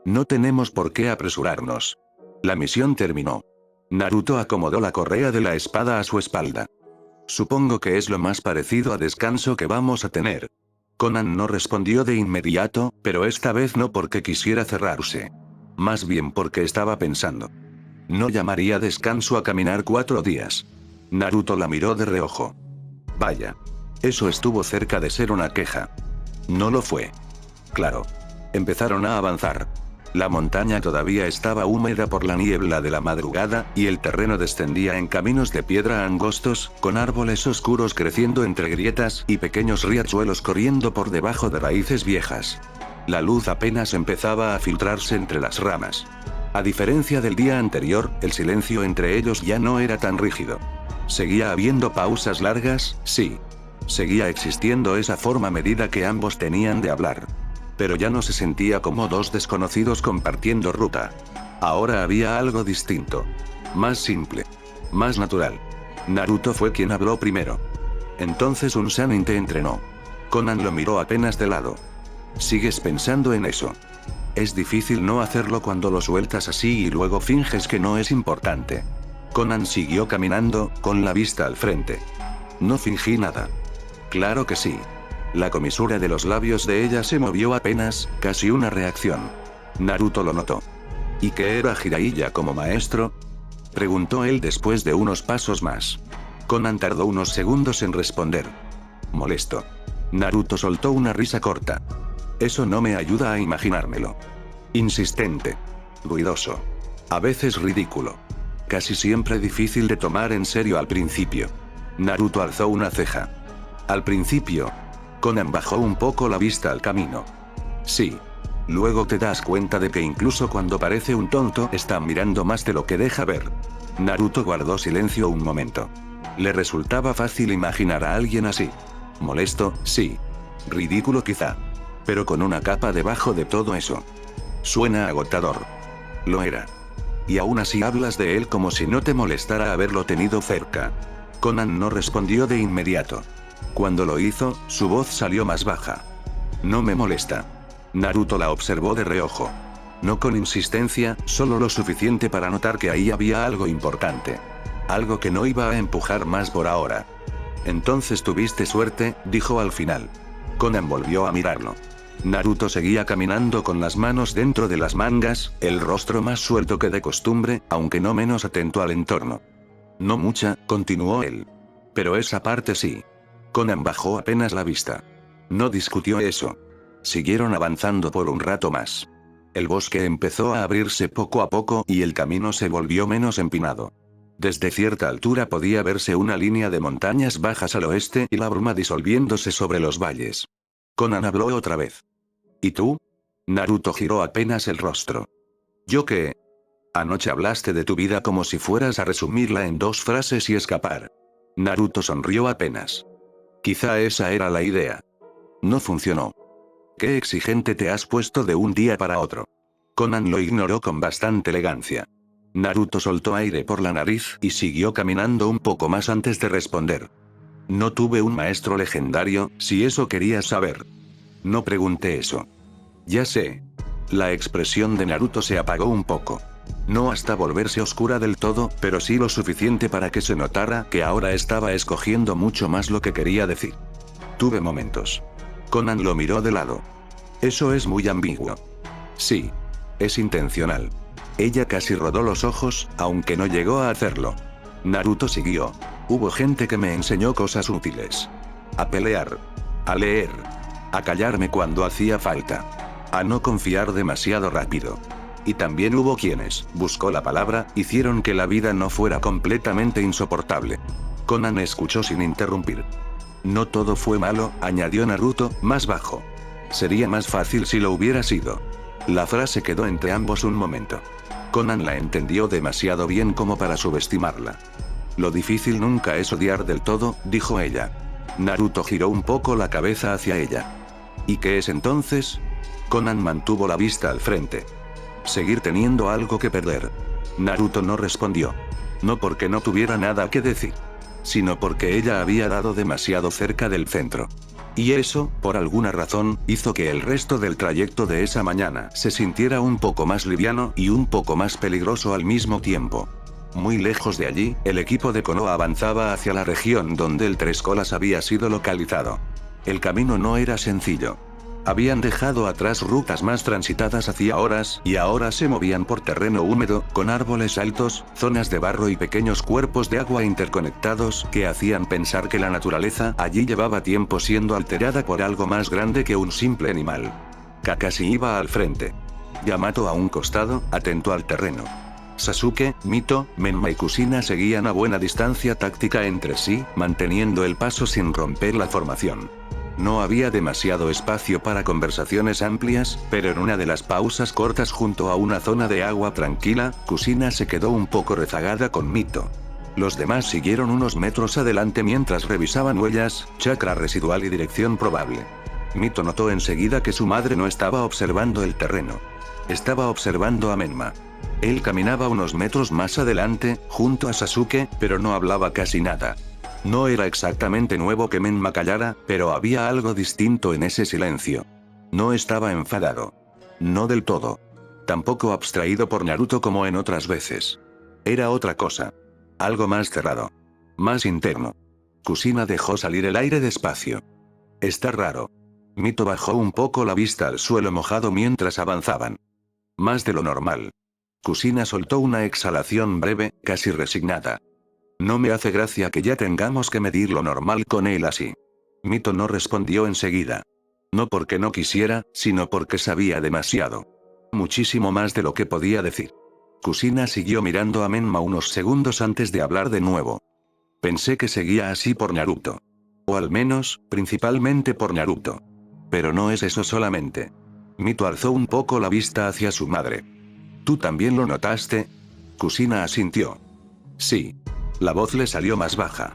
[SPEAKER 1] No tenemos por qué apresurarnos. La misión terminó. Naruto acomodó la correa de la espada a su espalda. Supongo que es lo más parecido a descanso que vamos a tener. Conan no respondió de inmediato, pero esta vez no porque quisiera cerrarse. Más bien porque estaba pensando. No llamaría descanso a caminar 4 días. Naruto la miró de reojo. Vaya. Eso estuvo cerca de ser una queja. No lo fue. Claro. Empezaron a avanzar. La montaña todavía estaba húmeda por la niebla de la madrugada, y el terreno descendía en caminos de piedra angostos, con árboles oscuros creciendo entre grietas y pequeños riachuelos corriendo por debajo de raíces viejas. La luz apenas empezaba a filtrarse entre las ramas. A diferencia del día anterior, el silencio entre ellos ya no era tan rígido. Seguía habiendo pausas largas, sí. Seguía existiendo esa forma medida que ambos tenían de hablar. Pero ya no se sentía como dos desconocidos compartiendo ruta. Ahora había algo distinto. Más simple. Más natural. Naruto fue quien habló primero. Entonces un Sannin te entrenó. Conan lo miró apenas de lado. ¿Sigues pensando en eso? Es difícil no hacerlo cuando lo sueltas así y luego finges que no es importante. Conan siguió caminando, con la vista al frente. No fingí nada. Claro que sí. La comisura de los labios de ella se movió apenas, casi una reacción. Naruto lo notó. ¿Y qué era Jiraiya como maestro? Preguntó él después de unos pasos más. Conan tardó unos segundos en responder. Molesto. Naruto soltó una risa corta. Eso no me ayuda a imaginármelo. Insistente. Ruidoso. A veces ridículo. Casi siempre difícil de tomar en serio al principio. Naruto alzó una ceja. Al principio. Conan bajó un poco la vista al camino. Sí. Luego te das cuenta de que incluso cuando parece un tonto está mirando más de lo que deja ver. Naruto guardó silencio un momento. Le resultaba fácil imaginar a alguien así. Molesto, sí. Ridículo quizá. Pero con una capa debajo de todo eso. Suena agotador. Lo era. Y aún así hablas de él como si no te molestara haberlo tenido cerca. Conan no respondió de inmediato. Cuando lo hizo, su voz salió más baja. No me molesta. Naruto la observó de reojo. No con insistencia, solo lo suficiente para notar que ahí había algo importante. Algo que no iba a empujar más por ahora. Entonces tuviste suerte, dijo al final. Conan volvió a mirarlo. Naruto seguía caminando con las manos dentro de las mangas, el rostro más suelto que de costumbre, aunque no menos atento al entorno. No mucha, continuó él. Pero esa parte sí. Conan bajó apenas la vista. No discutió eso. Siguieron avanzando por un rato más. El bosque empezó a abrirse poco a poco y el camino se volvió menos empinado. Desde cierta altura podía verse una línea de montañas bajas al oeste y la bruma disolviéndose sobre los valles. Conan habló otra vez. ¿Y tú? Naruto giró apenas el rostro. ¿Yo qué? Anoche hablaste de tu vida como si fueras a resumirla en 2 frases y escapar. Naruto sonrió apenas. Quizá esa era la idea. No funcionó. Qué exigente te has puesto de un día para otro. Conan lo ignoró con bastante elegancia. Naruto soltó aire por la nariz y siguió caminando un poco más antes de responder. No tuve un maestro legendario, si eso querías saber. No pregunté eso. Ya sé. La expresión de Naruto se apagó un poco. No hasta volverse oscura del todo, pero sí lo suficiente para que se notara que ahora estaba escogiendo mucho más lo que quería decir. Tuve momentos. Conan lo miró de lado. Eso es muy ambiguo. Sí. Es intencional. Ella casi rodó los ojos, aunque no llegó a hacerlo. Naruto siguió. Hubo gente que me enseñó cosas útiles. A pelear. A leer. A callarme cuando hacía falta. A no confiar demasiado rápido. Y también hubo quienes, buscó la palabra, hicieron que la vida no fuera completamente insoportable. Conan escuchó sin interrumpir. No todo fue malo, añadió Naruto, más bajo. Sería más fácil si lo hubiera sido. La frase quedó entre ambos un momento. Konan la entendió demasiado bien como para subestimarla. Lo difícil nunca es odiar del todo, dijo ella. Naruto giró un poco la cabeza hacia ella. ¿Y qué es entonces? Konan mantuvo la vista al frente. Seguir teniendo algo que perder. Naruto no respondió. No porque no tuviera nada que decir, sino porque ella había dado demasiado cerca del centro. Y eso, por alguna razón, hizo que el resto del trayecto de esa mañana se sintiera un poco más liviano y un poco más peligroso al mismo tiempo. Muy lejos de allí, el equipo de Konoha avanzaba hacia la región donde el Tres Colas había sido localizado. El camino no era sencillo. Habían dejado atrás rutas más transitadas hacía horas y ahora se movían por terreno húmedo, con árboles altos, zonas de barro y pequeños cuerpos de agua interconectados que hacían pensar que la naturaleza allí llevaba tiempo siendo alterada por algo más grande que un simple animal. Kakashi iba al frente. Yamato a un costado, atento al terreno. Sasuke, Mito, Menma y Kushina seguían a buena distancia táctica entre sí, manteniendo el paso sin romper la formación. No había demasiado espacio para conversaciones amplias, pero en una de las pausas cortas junto a una zona de agua tranquila, Kushina se quedó un poco rezagada con Mito. Los demás siguieron unos metros adelante mientras revisaban huellas, chakra residual y dirección probable. Mito notó enseguida que su madre no estaba observando el terreno. Estaba observando a Menma. Él caminaba unos metros más adelante, junto a Sasuke, pero no hablaba casi nada. No era exactamente nuevo que Menma callara, pero había algo distinto en ese silencio. No estaba enfadado. No del todo. Tampoco abstraído por Naruto como en otras veces. Era otra cosa. Algo más cerrado. Más interno. Kushina dejó salir el aire despacio. Está raro. Mito bajó un poco la vista al suelo mojado mientras avanzaban. Más de lo normal. Kushina soltó una exhalación breve, casi resignada. No me hace gracia que ya tengamos que medir lo normal con él así. Mito no respondió enseguida. No porque no quisiera, sino porque sabía demasiado. Muchísimo más de lo que podía decir. Kushina siguió mirando a Menma unos segundos antes de hablar de nuevo. Pensé que seguía así por Naruto. O al menos, principalmente por Naruto. Pero no es eso solamente. Mito alzó un poco la vista hacia su madre. ¿Tú también lo notaste? Kushina asintió. Sí. La voz le salió más baja.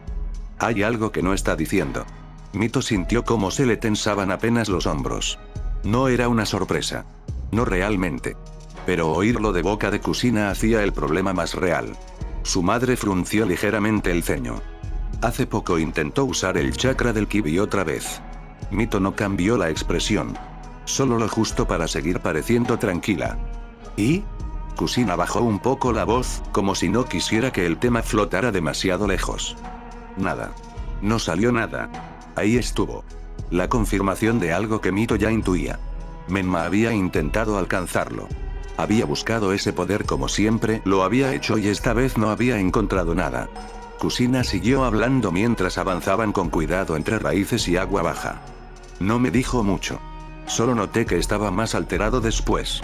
[SPEAKER 1] Hay algo que no está diciendo. Mito sintió cómo se le tensaban apenas los hombros. No era una sorpresa. No realmente. Pero oírlo de boca de Kushina hacía el problema más real. Su madre frunció ligeramente el ceño. Hace poco intentó usar el chakra del Kibi otra vez. Mito no cambió la expresión. Solo lo justo para seguir pareciendo tranquila. ¿Y? Kushina bajó un poco la voz, como si no quisiera que el tema flotara demasiado lejos. Nada. No salió nada. Ahí estuvo. La confirmación de algo que Mito ya intuía. Menma había intentado alcanzarlo. Había buscado ese poder como siempre lo había hecho y esta vez no había encontrado nada. Kushina siguió hablando mientras avanzaban con cuidado entre raíces y agua baja. No me dijo mucho. Solo noté que estaba más alterado después.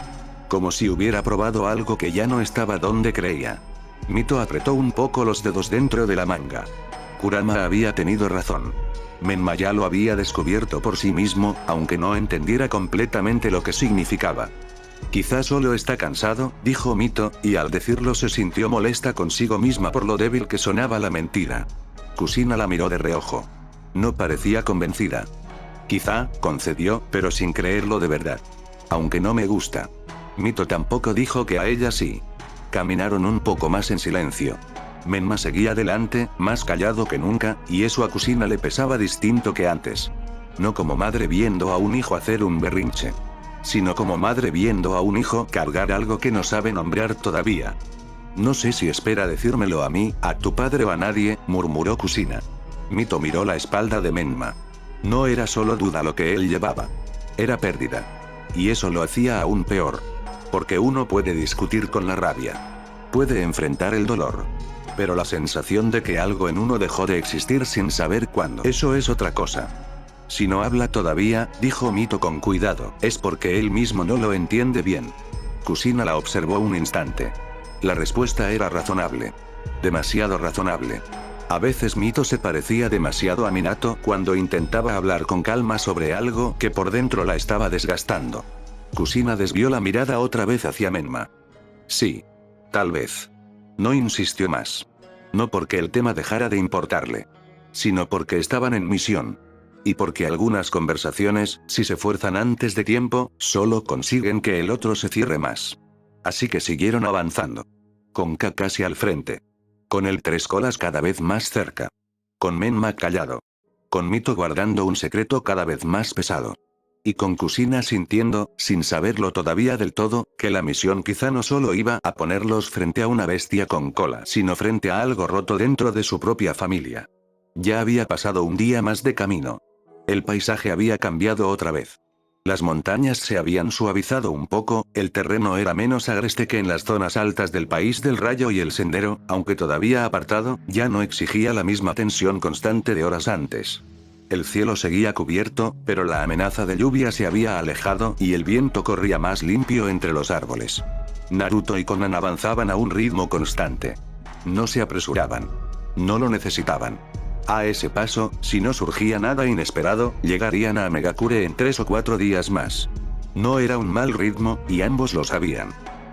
[SPEAKER 1] Como si hubiera probado algo que ya no estaba donde creía. Mito apretó un poco los dedos dentro de la manga. Kurama había tenido razón. Menma ya lo había descubierto por sí mismo, aunque no entendiera completamente lo que significaba. Quizá solo está cansado, dijo Mito, y al decirlo se sintió molesta consigo misma por lo débil que sonaba la mentira. Kushina la miró de reojo. No parecía convencida. Quizá, concedió, pero sin creerlo de verdad. Aunque no me gusta. Mito tampoco dijo que a ella sí. Caminaron un poco más en silencio. Menma seguía adelante, más callado que nunca, y eso a Kushina le pesaba distinto que antes. No como madre viendo a un hijo hacer un berrinche. Sino como madre viendo a un hijo cargar algo que no sabe nombrar todavía. No sé si espera decírmelo a mí, a tu padre o a nadie, murmuró Kushina. Mito miró la espalda de Menma. No era solo duda lo que él llevaba. Era pérdida. Y eso lo hacía aún peor. Porque uno puede discutir con la rabia. Puede enfrentar el dolor. Pero la sensación de que algo en uno dejó de existir sin saber cuándo. Eso es otra cosa. Si no habla todavía, dijo Mito con cuidado, es porque él mismo no lo entiende bien. Kushina la observó un instante. La respuesta era razonable. Demasiado razonable. A veces Mito se parecía demasiado a Minato cuando intentaba hablar con calma sobre algo que por dentro la estaba desgastando. Kushina desvió la mirada otra vez hacia Menma. Sí. Tal vez. No insistió más. No porque el tema dejara de importarle, sino porque estaban en misión. Y porque algunas conversaciones, si se fuerzan antes de tiempo, solo consiguen que el otro se cierre más. Así que siguieron avanzando. Con Kakashi al frente. Con el Tres Colas cada vez más cerca. Con Menma callado. Con Mito guardando un secreto cada vez más pesado. Y con Kushina sintiendo, sin saberlo todavía del todo, que la misión quizá no solo iba a ponerlos frente a una bestia con cola, sino frente a algo roto dentro de su propia familia. Ya había pasado un día más de camino. El paisaje había cambiado otra vez. Las montañas se habían suavizado un poco, el terreno era menos agreste que en las zonas altas del país del rayo y el sendero, aunque todavía apartado, ya no exigía la misma tensión constante de horas antes. El cielo seguía cubierto, pero la amenaza de lluvia se había alejado y el viento corría más limpio entre los árboles. Naruto y Conan avanzaban a un ritmo constante. No se apresuraban. No lo necesitaban. A ese paso, si no surgía nada inesperado, llegarían a Megakure en 3 o 4 días más. No era un mal ritmo, y ambos lo sabían.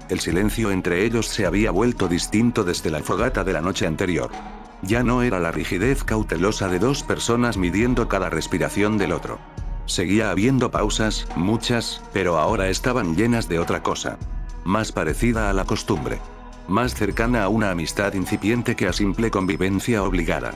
[SPEAKER 1] El silencio entre ellos se había vuelto distinto desde la fogata de la noche anterior. Ya no era la rigidez cautelosa de dos personas midiendo cada respiración del otro. Seguía habiendo pausas, muchas, pero ahora estaban llenas de otra cosa. Más parecida a la costumbre. Más cercana a una amistad incipiente que a simple convivencia obligada.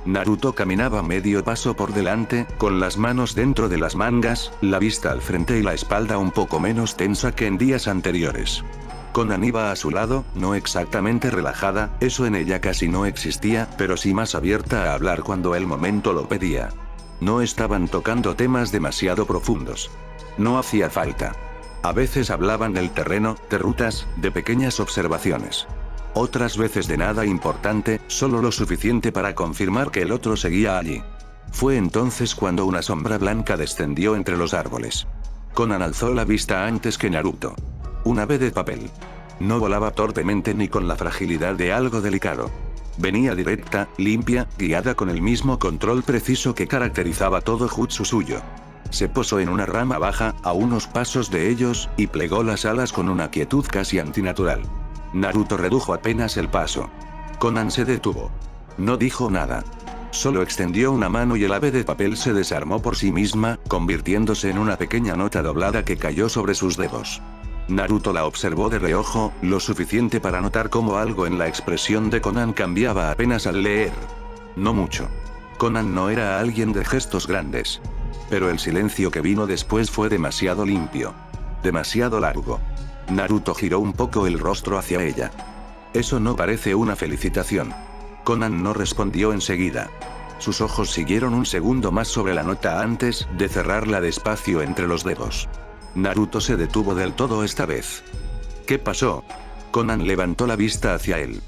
[SPEAKER 1] Naruto caminaba medio paso por delante, con las manos dentro de las mangas, la vista al frente y la espalda un poco menos tensa que en días anteriores. Conan iba a su lado, no exactamente relajada, eso en ella casi no existía, pero sí más abierta a hablar cuando el momento lo pedía. No estaban tocando temas demasiado profundos. No hacía falta. A veces hablaban del terreno, de rutas, de pequeñas observaciones. Otras veces de nada importante, solo lo suficiente para confirmar que el otro seguía allí. Fue entonces cuando una sombra blanca descendió entre los árboles. Conan alzó la vista antes que Naruto. Un ave de papel. No volaba torpemente ni con la fragilidad de algo delicado. Venía directa, limpia, guiada con el mismo control preciso que caracterizaba todo jutsu suyo. Se posó en una rama baja, a unos pasos de ellos, y plegó las alas con una quietud casi antinatural. Naruto redujo apenas el paso. Conan se detuvo. No dijo nada. Solo extendió una mano y el ave de papel se desarmó por sí misma, convirtiéndose en una pequeña nota doblada que cayó sobre sus dedos. Naruto la observó de reojo, lo suficiente para notar cómo algo en la expresión de Conan cambiaba apenas al leer. No mucho. Conan no era alguien de gestos grandes. Pero el silencio que vino después fue demasiado limpio. Demasiado largo. Naruto giró un poco el rostro hacia ella. Eso no parece una felicitación. Conan no respondió enseguida. Sus ojos siguieron un segundo más sobre la nota antes de cerrarla despacio entre los dedos. Naruto se detuvo del todo esta vez. ¿Qué pasó? Conan levantó la vista hacia él.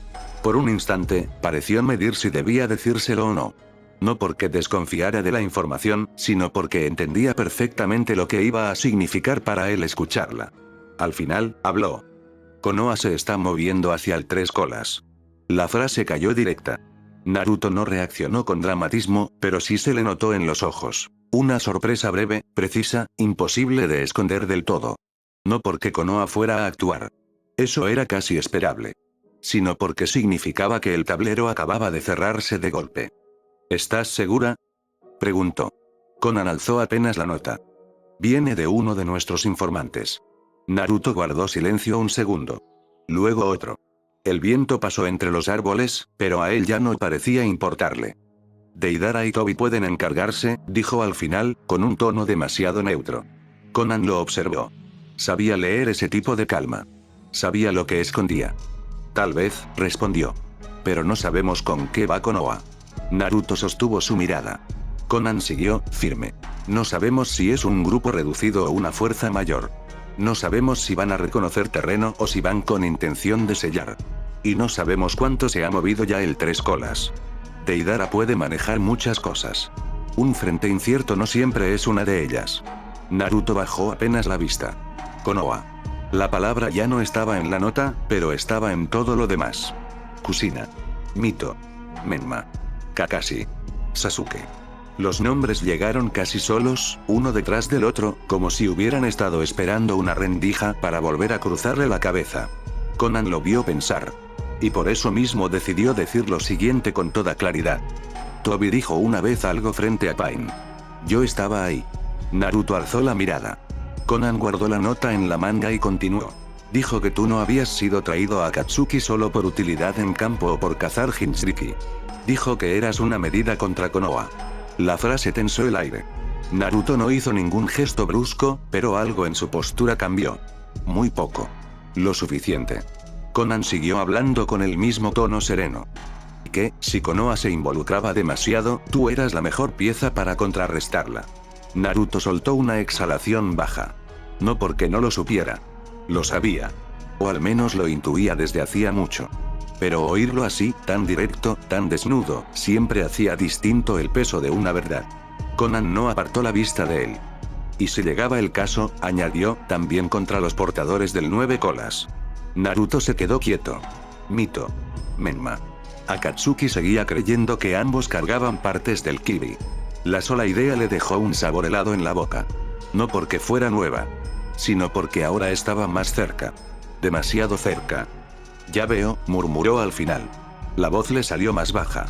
[SPEAKER 1] Por un instante, pareció medir si debía decírselo o no. No porque desconfiara de la información, sino porque entendía perfectamente lo que iba a significar para él escucharla. Al final, habló. Konoha se está moviendo hacia el Tres Colas. La frase cayó directa. Naruto no reaccionó con dramatismo, pero sí se le notó en los ojos. Una sorpresa breve, precisa, imposible de esconder del todo. No porque Konoha fuera a actuar. Eso era casi esperable. Sino porque significaba que el tablero acababa de cerrarse de golpe. ¿Estás segura?, preguntó. Conan alzó apenas la nota. Viene de uno de nuestros informantes. Naruto guardó silencio un segundo. Luego otro. El viento pasó entre los árboles, pero a él ya no parecía importarle. Deidara y Tobi pueden encargarse, dijo al final, con un tono demasiado neutro. Conan lo observó. Sabía leer ese tipo de calma. Sabía lo que escondía. Tal vez, respondió. Pero no sabemos con qué va Konoha. Naruto sostuvo su mirada. Conan siguió, firme. No sabemos si es un grupo reducido o una fuerza mayor. No sabemos si van a reconocer terreno o si van con intención de sellar. Y no sabemos cuánto se ha movido ya el Tres Colas. Deidara puede manejar muchas cosas. Un frente incierto no siempre es una de ellas. Naruto bajó apenas la vista. Konoha. La palabra ya no estaba en la nota, pero estaba en todo lo demás. Kushina. Mito. Menma. Kakashi. Sasuke. Los nombres llegaron casi solos, uno detrás del otro, como si hubieran estado esperando una rendija para volver a cruzarle la cabeza. Conan lo vio pensar. Y por eso mismo decidió decir lo siguiente con toda claridad. Tobi dijo una vez algo frente a Pain. Yo estaba ahí. Naruto alzó la mirada. Conan guardó la nota en la manga y continuó. Dijo que tú no habías sido traído a Akatsuki solo por utilidad en campo o por cazar Jinchuriki. Dijo que eras una medida contra Konoha. La frase tensó el aire. Naruto no hizo ningún gesto brusco, pero algo en su postura cambió. Muy poco. Lo suficiente. Conan siguió hablando con el mismo tono sereno. Que, si Konoha se involucraba demasiado, tú eras la mejor pieza para contrarrestarla. Naruto soltó una exhalación baja. No porque no lo supiera. Lo sabía. O al menos lo intuía desde hacía mucho. Pero oírlo así, tan directo, tan desnudo, siempre hacía distinto el peso de una verdad. Conan no apartó la vista de él. Y si llegaba el caso, añadió, también contra los portadores del 9 colas. Naruto se quedó quieto. Mito. Menma. Akatsuki seguía creyendo que ambos cargaban partes del Kibi. La sola idea le dejó un sabor helado en la boca. No porque fuera nueva, sino porque ahora estaba más cerca. Demasiado cerca. Ya veo, murmuró al final. La voz le salió más baja.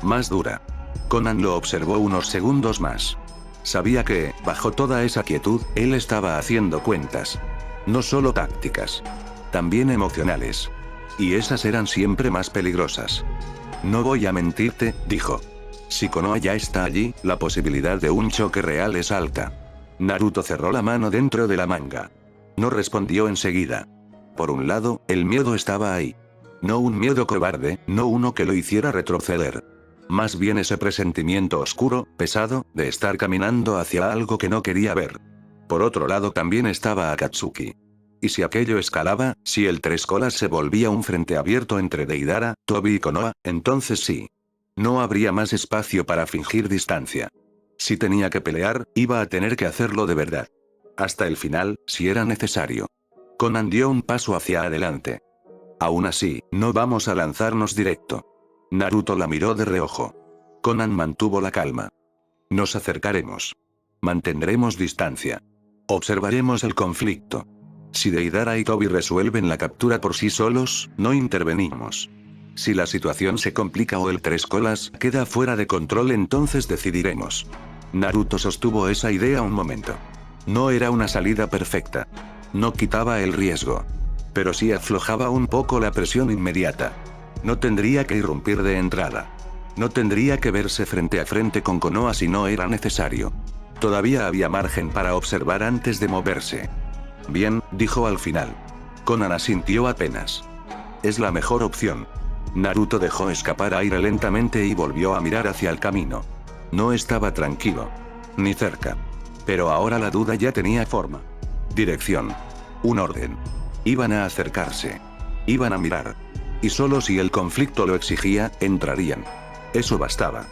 [SPEAKER 1] Más dura. Conan lo observó unos segundos más. Sabía que, bajo toda esa quietud, él estaba haciendo cuentas. No solo tácticas. También emocionales. Y esas eran siempre más peligrosas. No voy a mentirte, dijo. Si Konoha ya está allí, la posibilidad de un choque real es alta. Naruto cerró la mano dentro de la manga. No respondió enseguida. Por un lado, el miedo estaba ahí. No un miedo cobarde, no uno que lo hiciera retroceder. Más bien ese presentimiento oscuro, pesado, de estar caminando hacia algo que no quería ver. Por otro lado también estaba Akatsuki. Y si aquello escalaba, si el 3 colas se volvía un frente abierto entre Deidara, Tobi y Konoha, entonces sí. No habría más espacio para fingir distancia. Si tenía que pelear, iba a tener que hacerlo de verdad. Hasta el final, si era necesario. Conan dio un paso hacia adelante. Aún así, no vamos a lanzarnos directo. Naruto la miró de reojo. Conan mantuvo la calma. Nos acercaremos. Mantendremos distancia. Observaremos el conflicto. Si Deidara y Tobi resuelven la captura por sí solos, no intervenimos. Si la situación se complica o el 3 colas queda fuera de control, entonces decidiremos. Naruto sostuvo esa idea un momento. No era una salida perfecta. No quitaba el riesgo. Pero sí aflojaba un poco la presión inmediata. No tendría que irrumpir de entrada. No tendría que verse frente a frente con Konoha si no era necesario. Todavía había margen para observar antes de moverse. Bien, dijo al final. Conan asintió apenas. Es la mejor opción. Naruto dejó escapar aire lentamente y volvió a mirar hacia el camino. No estaba tranquilo. Ni cerca. Pero ahora la duda ya tenía forma. Dirección. Un orden. Iban a acercarse. Iban a mirar. Y solo si el conflicto lo exigía, entrarían. Eso bastaba.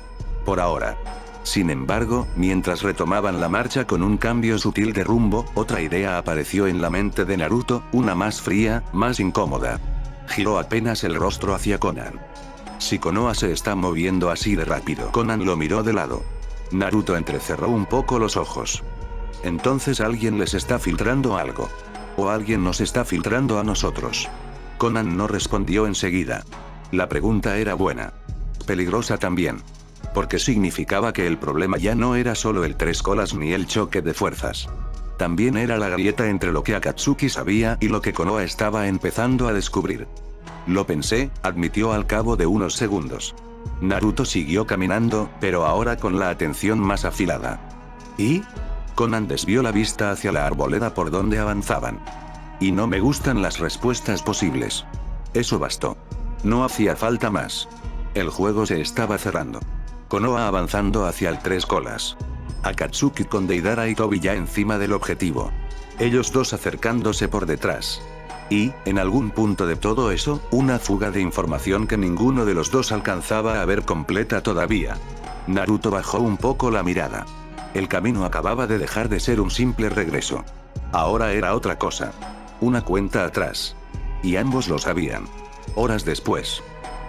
[SPEAKER 1] Por ahora. Sin embargo, mientras retomaban la marcha con un cambio sutil de rumbo, otra idea apareció en la mente de Naruto, una más fría, más incómoda. Giró apenas el rostro hacia Conan. Si Konoha se está moviendo así de rápido. Conan lo miró de lado. Naruto entrecerró un poco los ojos. Entonces alguien les está filtrando algo. O alguien nos está filtrando a nosotros. Conan no respondió enseguida. La pregunta era buena. Peligrosa también. Porque significaba que el problema ya no era solo el 3 colas ni el choque de fuerzas. También era la grieta entre lo que Akatsuki sabía y lo que Konoha estaba empezando a descubrir. Lo pensé, admitió al cabo de unos segundos. Naruto siguió caminando, pero ahora con la atención más afilada. ¿Y? Conan desvió la vista hacia la arboleda por donde avanzaban. Y no me gustan las respuestas posibles. Eso bastó. No hacía falta más. El juego se estaba cerrando. Konoha avanzando hacia el 3 colas. Akatsuki con Deidara y Tobi ya encima del objetivo. Ellos dos acercándose por detrás. Y, en algún punto de todo eso, una fuga de información que ninguno de los dos alcanzaba a ver completa todavía. Naruto bajó un poco la mirada. El camino acababa de dejar de ser un simple regreso. Ahora era otra cosa. Una cuenta atrás. Y ambos lo sabían. Horas después.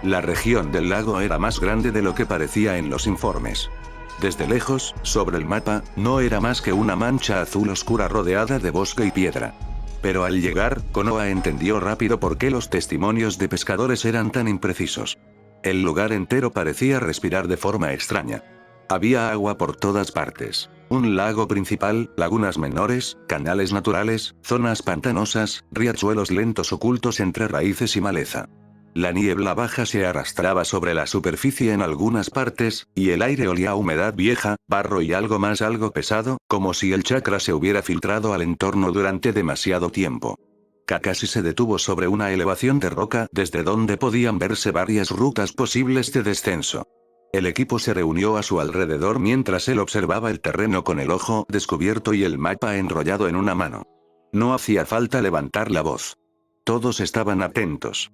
[SPEAKER 1] La región del lago era más grande de lo que parecía en los informes. Desde lejos, sobre el mapa, no era más que una mancha azul oscura rodeada de bosque y piedra. Pero al llegar, Konoha entendió rápido por qué los testimonios de pescadores eran tan imprecisos. El lugar entero parecía respirar de forma extraña. Había agua por todas partes. Un lago principal, lagunas menores, canales naturales, zonas pantanosas, riachuelos lentos ocultos entre raíces y maleza. La niebla baja se arrastraba sobre la superficie en algunas partes, y el aire olía a humedad vieja, barro y algo más, algo pesado, como si el chakra se hubiera filtrado al entorno durante demasiado tiempo. Kakashi se detuvo sobre una elevación de roca desde donde podían verse varias rutas posibles de descenso. El equipo se reunió a su alrededor mientras él observaba el terreno con el ojo descubierto y el mapa enrollado en una mano. No hacía falta levantar la voz. Todos estaban atentos.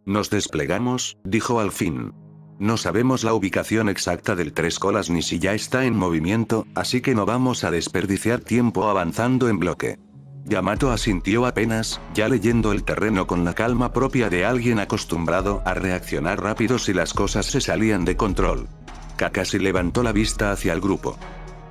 [SPEAKER 1] «Nos desplegamos», dijo al fin. «No sabemos la ubicación exacta del Tres Colas ni si ya está en movimiento, así que no vamos a desperdiciar tiempo avanzando en bloque». Yamato asintió apenas, ya leyendo el terreno con la calma propia de alguien acostumbrado a reaccionar rápido si las cosas se salían de control. Kakashi levantó la vista hacia el grupo.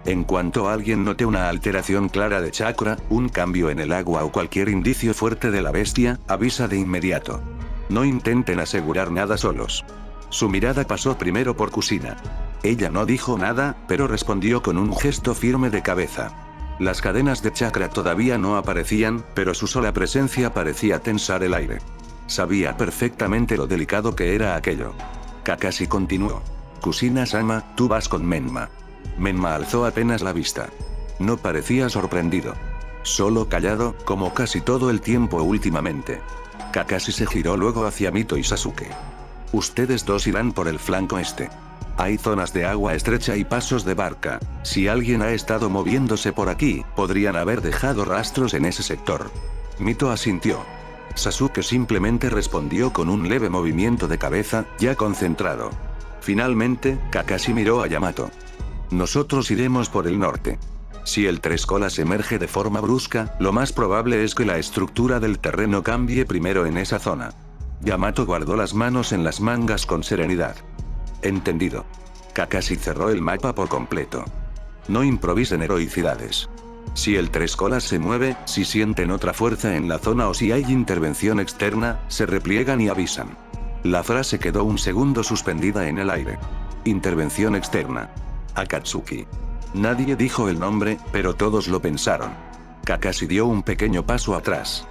[SPEAKER 1] En cuanto alguien note una alteración clara de chakra, un cambio en el agua o cualquier indicio fuerte de la bestia, avisa de inmediato. No intenten asegurar nada solos. Su mirada pasó primero por Kusina. Ella no dijo nada, pero respondió con un gesto firme de cabeza. Las cadenas de chakra todavía no aparecían, pero su sola presencia parecía tensar el aire. Sabía perfectamente lo delicado que era aquello. Kakashi continuó. «Kusina-sama, tú vas con Menma». Menma alzó apenas la vista. No parecía sorprendido. Solo callado, como casi todo el tiempo últimamente. Kakashi se giró luego hacia Mito y Sasuke. «Ustedes dos irán por el flanco este. Hay zonas de agua estrecha y pasos de barca. Si alguien ha estado moviéndose por aquí, podrían haber dejado rastros en ese sector». Mito asintió. Sasuke simplemente respondió con un leve movimiento de cabeza, ya concentrado. Finalmente, Kakashi miró a Yamato. «Nosotros iremos por el norte. Si el Tres Colas emerge de forma brusca, lo más probable es que la estructura del terreno cambie primero en esa zona». Yamato guardó las manos en las mangas con serenidad. «Entendido». Kakashi cerró el mapa por completo. «No improvisen heroicidades. Si el Tres Colas se mueve, si sienten otra fuerza en la zona o si hay intervención externa, se repliegan y avisan». La frase quedó un segundo suspendida en el aire. Intervención externa. Akatsuki. Nadie dijo el nombre, pero todos lo pensaron. Kakashi dio un pequeño paso atrás.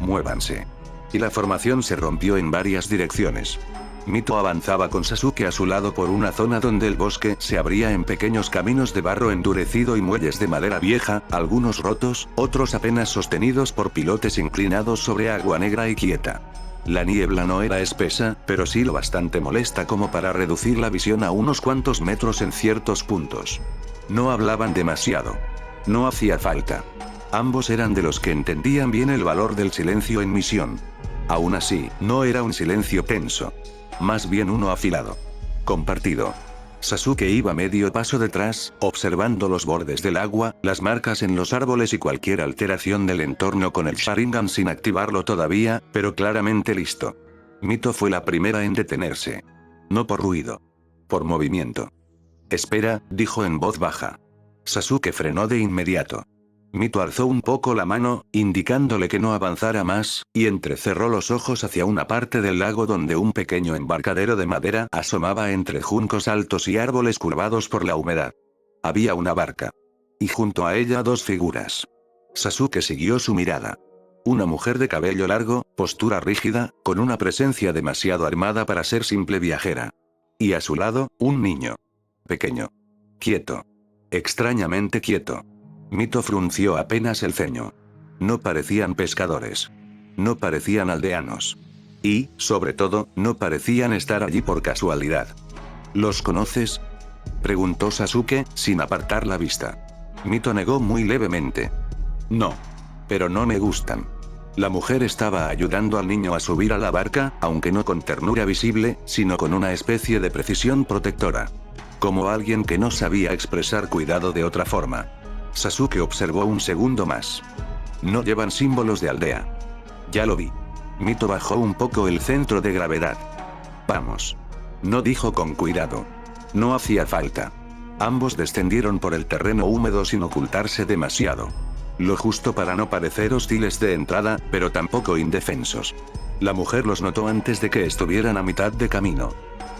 [SPEAKER 1] «Muévanse». Y la formación se rompió en varias direcciones. Mito avanzaba con Sasuke a su lado por una zona donde el bosque se abría en pequeños caminos de barro endurecido y muelles de madera vieja, algunos rotos, otros apenas sostenidos por pilotes inclinados sobre agua negra y quieta. La niebla no era espesa, pero sí lo bastante molesta como para reducir la visión a unos cuantos metros en ciertos puntos. No hablaban demasiado. No hacía falta. Ambos eran de los que entendían bien el valor del silencio en misión. Aún así, no era un silencio tenso. Más bien uno afilado. Compartido. Sasuke iba medio paso detrás, observando los bordes del agua, las marcas en los árboles y cualquier alteración del entorno con el Sharingan sin activarlo todavía, pero claramente listo. Mito fue la primera en detenerse. No por ruido. Por movimiento. «Espera», dijo en voz baja. Sasuke frenó de inmediato. Mito alzó un poco la mano, indicándole que no avanzara más, y entrecerró los ojos hacia una parte del lago donde un pequeño embarcadero de madera asomaba entre juncos altos y árboles curvados por la humedad. Había una barca. Y junto a ella dos figuras. Sasuke siguió su mirada. Una mujer de cabello largo, postura rígida, con una presencia demasiado armada para ser simple viajera. Y a su lado, un niño. Pequeño. Quieto. Extrañamente quieto. Mito frunció apenas el ceño. No parecían pescadores. No parecían aldeanos. Y, sobre todo, no parecían estar allí por casualidad. ¿Los conoces?, preguntó Sasuke, sin apartar la vista. Mito negó muy levemente. No. Pero no me gustan. La mujer estaba ayudando al niño a subir a la barca, aunque no con ternura visible, sino con una especie de precisión protectora. Como alguien que no sabía expresar cuidado de otra forma. Sasuke observó un segundo más. No llevan símbolos de aldea. Ya lo vi. Mito bajó un poco el centro de gravedad. Vamos. No dijo con cuidado. No hacía falta. Ambos descendieron por el terreno húmedo sin ocultarse demasiado. Lo justo para no parecer hostiles de entrada, pero tampoco indefensos. La mujer los notó antes de que estuvieran a mitad de camino.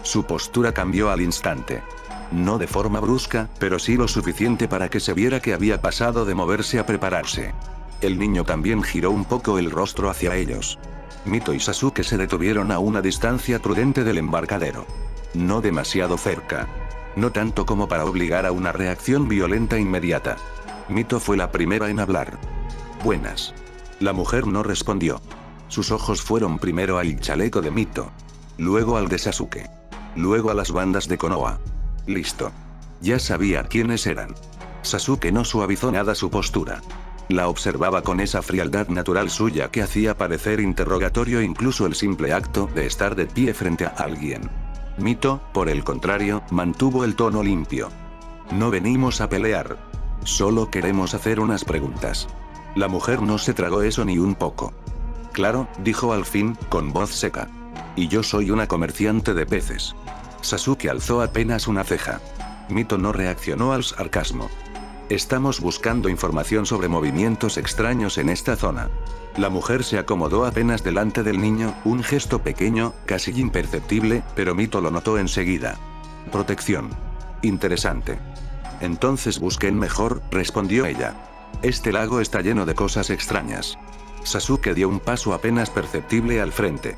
[SPEAKER 1] Su postura cambió al instante. No de forma brusca, pero sí lo suficiente para que se viera que había pasado de moverse a prepararse. El niño también giró un poco el rostro hacia ellos. Mito y Sasuke se detuvieron a una distancia prudente del embarcadero. No demasiado cerca. No tanto como para obligar a una reacción violenta inmediata. Mito fue la primera en hablar. Buenas. La mujer no respondió. Sus ojos fueron primero al chaleco de Mito. Luego al de Sasuke. Luego a las bandas de Konoha. Listo. Ya sabía quiénes eran. Sasuke no suavizó nada su postura. La observaba con esa frialdad natural suya que hacía parecer interrogatorio incluso el simple acto de estar de pie frente a alguien. Mito, por el contrario, mantuvo el tono limpio. No venimos a pelear. Solo queremos hacer unas preguntas. La mujer no se tragó eso ni un poco. Claro, dijo al fin, con voz seca. Y yo soy una comerciante de peces. Sasuke alzó apenas una ceja. Mito no reaccionó al sarcasmo. Estamos buscando información sobre movimientos extraños en esta zona. La mujer se acomodó apenas delante del niño, un gesto pequeño, casi imperceptible, pero Mito lo notó enseguida. Protección. Interesante. Entonces busquen mejor, respondió ella. Este lago está lleno de cosas extrañas. Sasuke dio un paso apenas perceptible al frente.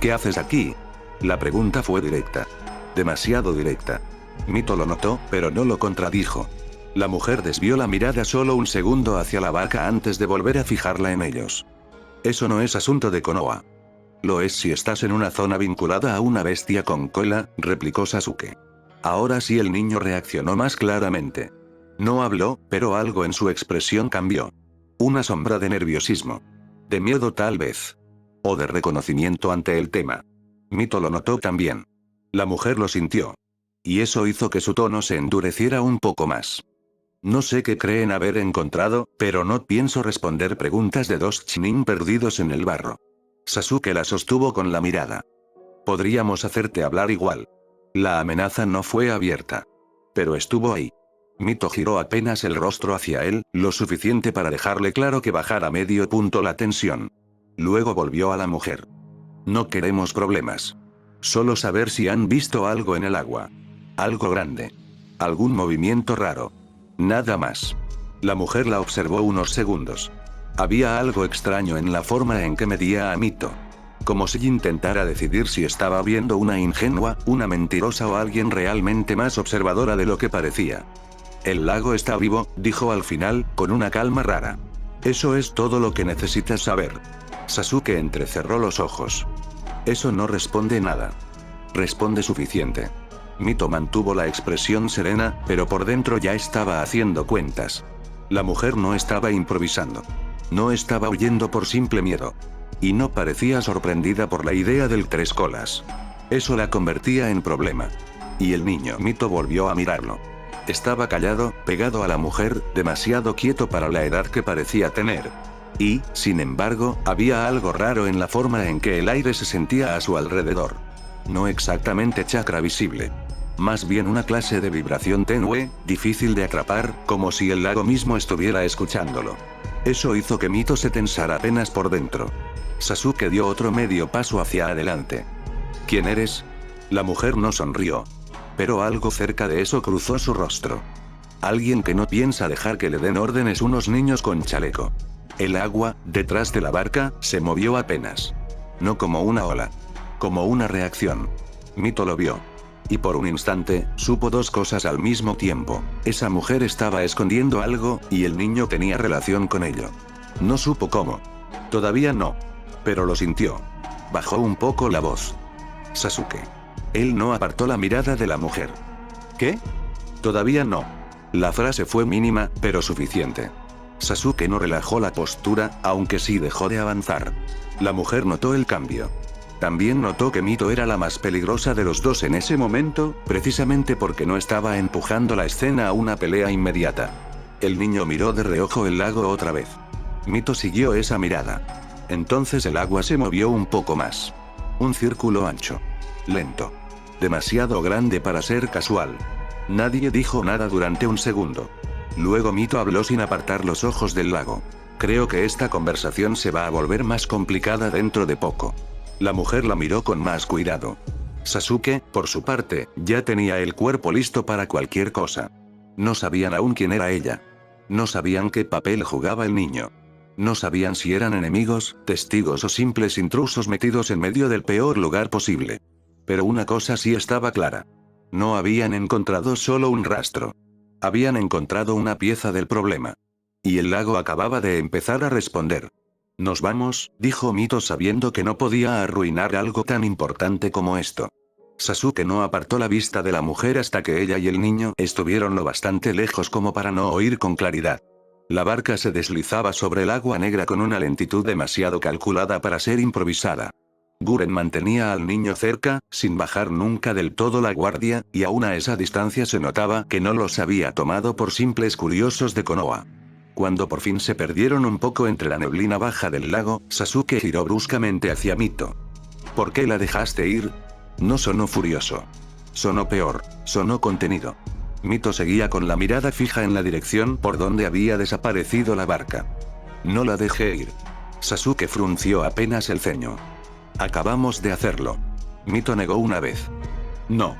[SPEAKER 1] ¿Qué haces aquí? La pregunta fue directa. Demasiado directa. Mito lo notó, pero no lo contradijo. La mujer desvió la mirada solo un segundo hacia la barca antes de volver a fijarla en ellos. Eso no es asunto de Konoha. Lo es si estás en una zona vinculada a una bestia con cola, replicó Sasuke. Ahora sí el niño reaccionó más claramente. No habló, pero algo en su expresión cambió. Una sombra de nerviosismo. De miedo tal vez. O de reconocimiento ante el tema. Mito lo notó también. La mujer lo sintió. Y eso hizo que su tono se endureciera un poco más. No sé qué creen haber encontrado, pero no pienso responder preguntas de dos Chunin perdidos en el barro. Sasuke la sostuvo con la mirada. Podríamos hacerte hablar igual. La amenaza no fue abierta. Pero estuvo ahí. Mito giró apenas el rostro hacia él, lo suficiente para dejarle claro que bajara medio punto la tensión. Luego volvió a la mujer. No queremos problemas. Solo saber si han visto algo en el agua. Algo grande. Algún movimiento raro. Nada más. La mujer la observó unos segundos. Había algo extraño en la forma en que medía a Mito. Como si intentara decidir si estaba viendo una ingenua, una mentirosa o alguien realmente más observadora de lo que parecía. El lago está vivo, dijo al final, con una calma rara. Eso es todo lo que necesitas saber. Sasuke entrecerró los ojos. Eso no responde nada. Responde suficiente. Mito mantuvo la expresión serena, pero por dentro ya estaba haciendo cuentas. La mujer no estaba improvisando. No estaba huyendo por simple miedo. Y no parecía sorprendida por la idea del tres colas. Eso la convertía en problema. Y el niño Mito volvió a mirarlo. Estaba callado, pegado a la mujer, demasiado quieto para la edad que parecía tener. Y, sin embargo, había algo raro en la forma en que el aire se sentía a su alrededor. No exactamente chakra visible. Más bien una clase de vibración tenue, difícil de atrapar, como si el lago mismo estuviera escuchándolo. Eso hizo que Mito se tensara apenas por dentro. Sasuke dio otro medio paso hacia adelante. ¿Quién eres? La mujer no sonrió. Pero algo cerca de eso cruzó su rostro. Alguien que no piensa dejar que le den órdenes unos niños con chaleco. El agua, detrás de la barca, se movió apenas. No como una ola. Como una reacción. Mito lo vio. Y por un instante, supo dos cosas al mismo tiempo. Esa mujer estaba escondiendo algo, y el niño tenía relación con ello. No supo cómo. Todavía no. Pero lo sintió. Bajó un poco la voz. Sasuke. Él no apartó la mirada de la mujer. ¿Qué? Todavía no. La frase fue mínima, pero suficiente. Sasuke no relajó la postura, aunque sí dejó de avanzar. La mujer notó el cambio. También notó que Mito era la más peligrosa de los dos en ese momento, precisamente porque no estaba empujando la escena a una pelea inmediata. El niño miró de reojo el lago otra vez. Mito siguió esa mirada. Entonces el agua se movió un poco más. Un círculo ancho. Lento. Demasiado grande para ser casual. Nadie dijo nada durante un segundo. Luego Mito habló sin apartar los ojos del lago. Creo que esta conversación se va a volver más complicada dentro de poco. La mujer la miró con más cuidado. Sasuke, por su parte, ya tenía el cuerpo listo para cualquier cosa. No sabían aún quién era ella. No sabían qué papel jugaba el niño. No sabían si eran enemigos, testigos o simples intrusos metidos en medio del peor lugar posible. Pero una cosa sí estaba clara. No habían encontrado solo un rastro. Habían encontrado una pieza del problema. Y el lago acababa de empezar a responder. «Nos vamos», dijo Mito sabiendo que no podía arruinar algo tan importante como esto. Sasuke no apartó la vista de la mujer hasta que ella y el niño estuvieron lo bastante lejos como para no oír con claridad. La barca se deslizaba sobre el agua negra con una lentitud demasiado calculada para ser improvisada. Guren mantenía al niño cerca, sin bajar nunca del todo la guardia, y aún a esa distancia se notaba que no los había tomado por simples curiosos de Konoha. Cuando por fin se perdieron un poco entre la neblina baja del lago, Sasuke giró bruscamente hacia Mito. ¿Por qué la dejaste ir? No sonó furioso. Sonó peor, sonó contenido. Mito seguía con la mirada fija en la dirección por donde había desaparecido la barca. No la dejé ir. Sasuke frunció apenas el ceño. Acabamos de hacerlo. Mito negó una vez. No.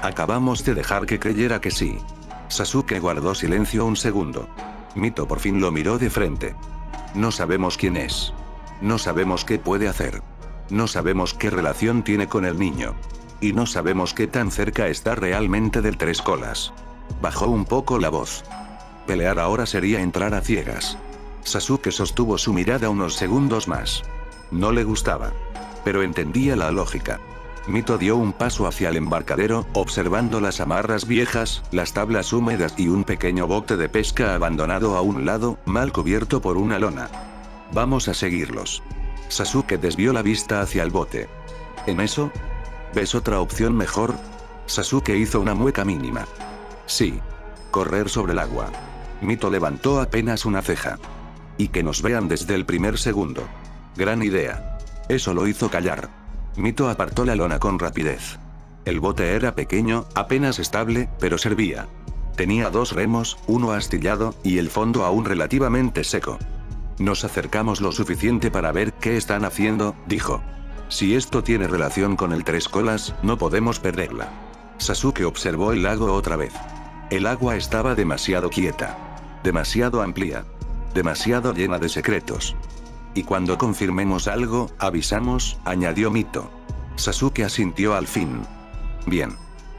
[SPEAKER 1] Acabamos de dejar que creyera que sí. Sasuke guardó silencio un segundo. Mito por fin lo miró de frente. No sabemos quién es. No sabemos qué puede hacer. No sabemos qué relación tiene con el niño. Y no sabemos qué tan cerca está realmente del Tres Colas. Bajó un poco la voz. Pelear ahora sería entrar a ciegas. Sasuke sostuvo su mirada unos segundos más. No le gustaba. Pero entendía la lógica. Mito dio un paso hacia el embarcadero, observando las amarras viejas, las tablas húmedas y un pequeño bote de pesca abandonado a un lado, mal cubierto por una lona. Vamos a seguirlos. Sasuke desvió la vista hacia el bote. ¿En eso? ¿Ves otra opción mejor? Sasuke hizo una mueca mínima. Sí. Correr sobre el agua. Mito levantó apenas una ceja. Y que nos vean desde el primer segundo. Gran idea. Eso lo hizo callar. Mito apartó la lona con rapidez. El bote era pequeño, apenas estable, pero servía. Tenía dos remos, uno astillado, y el fondo aún relativamente seco. Nos acercamos lo suficiente para ver qué están haciendo, dijo. Si esto tiene relación con el Tres Colas, no podemos perderla. Sasuke observó el lago otra vez. El agua estaba demasiado quieta. Demasiado amplia. Demasiado llena de secretos. Y cuando confirmemos algo, avisamos, añadió Mito. Sasuke asintió al fin. Bien.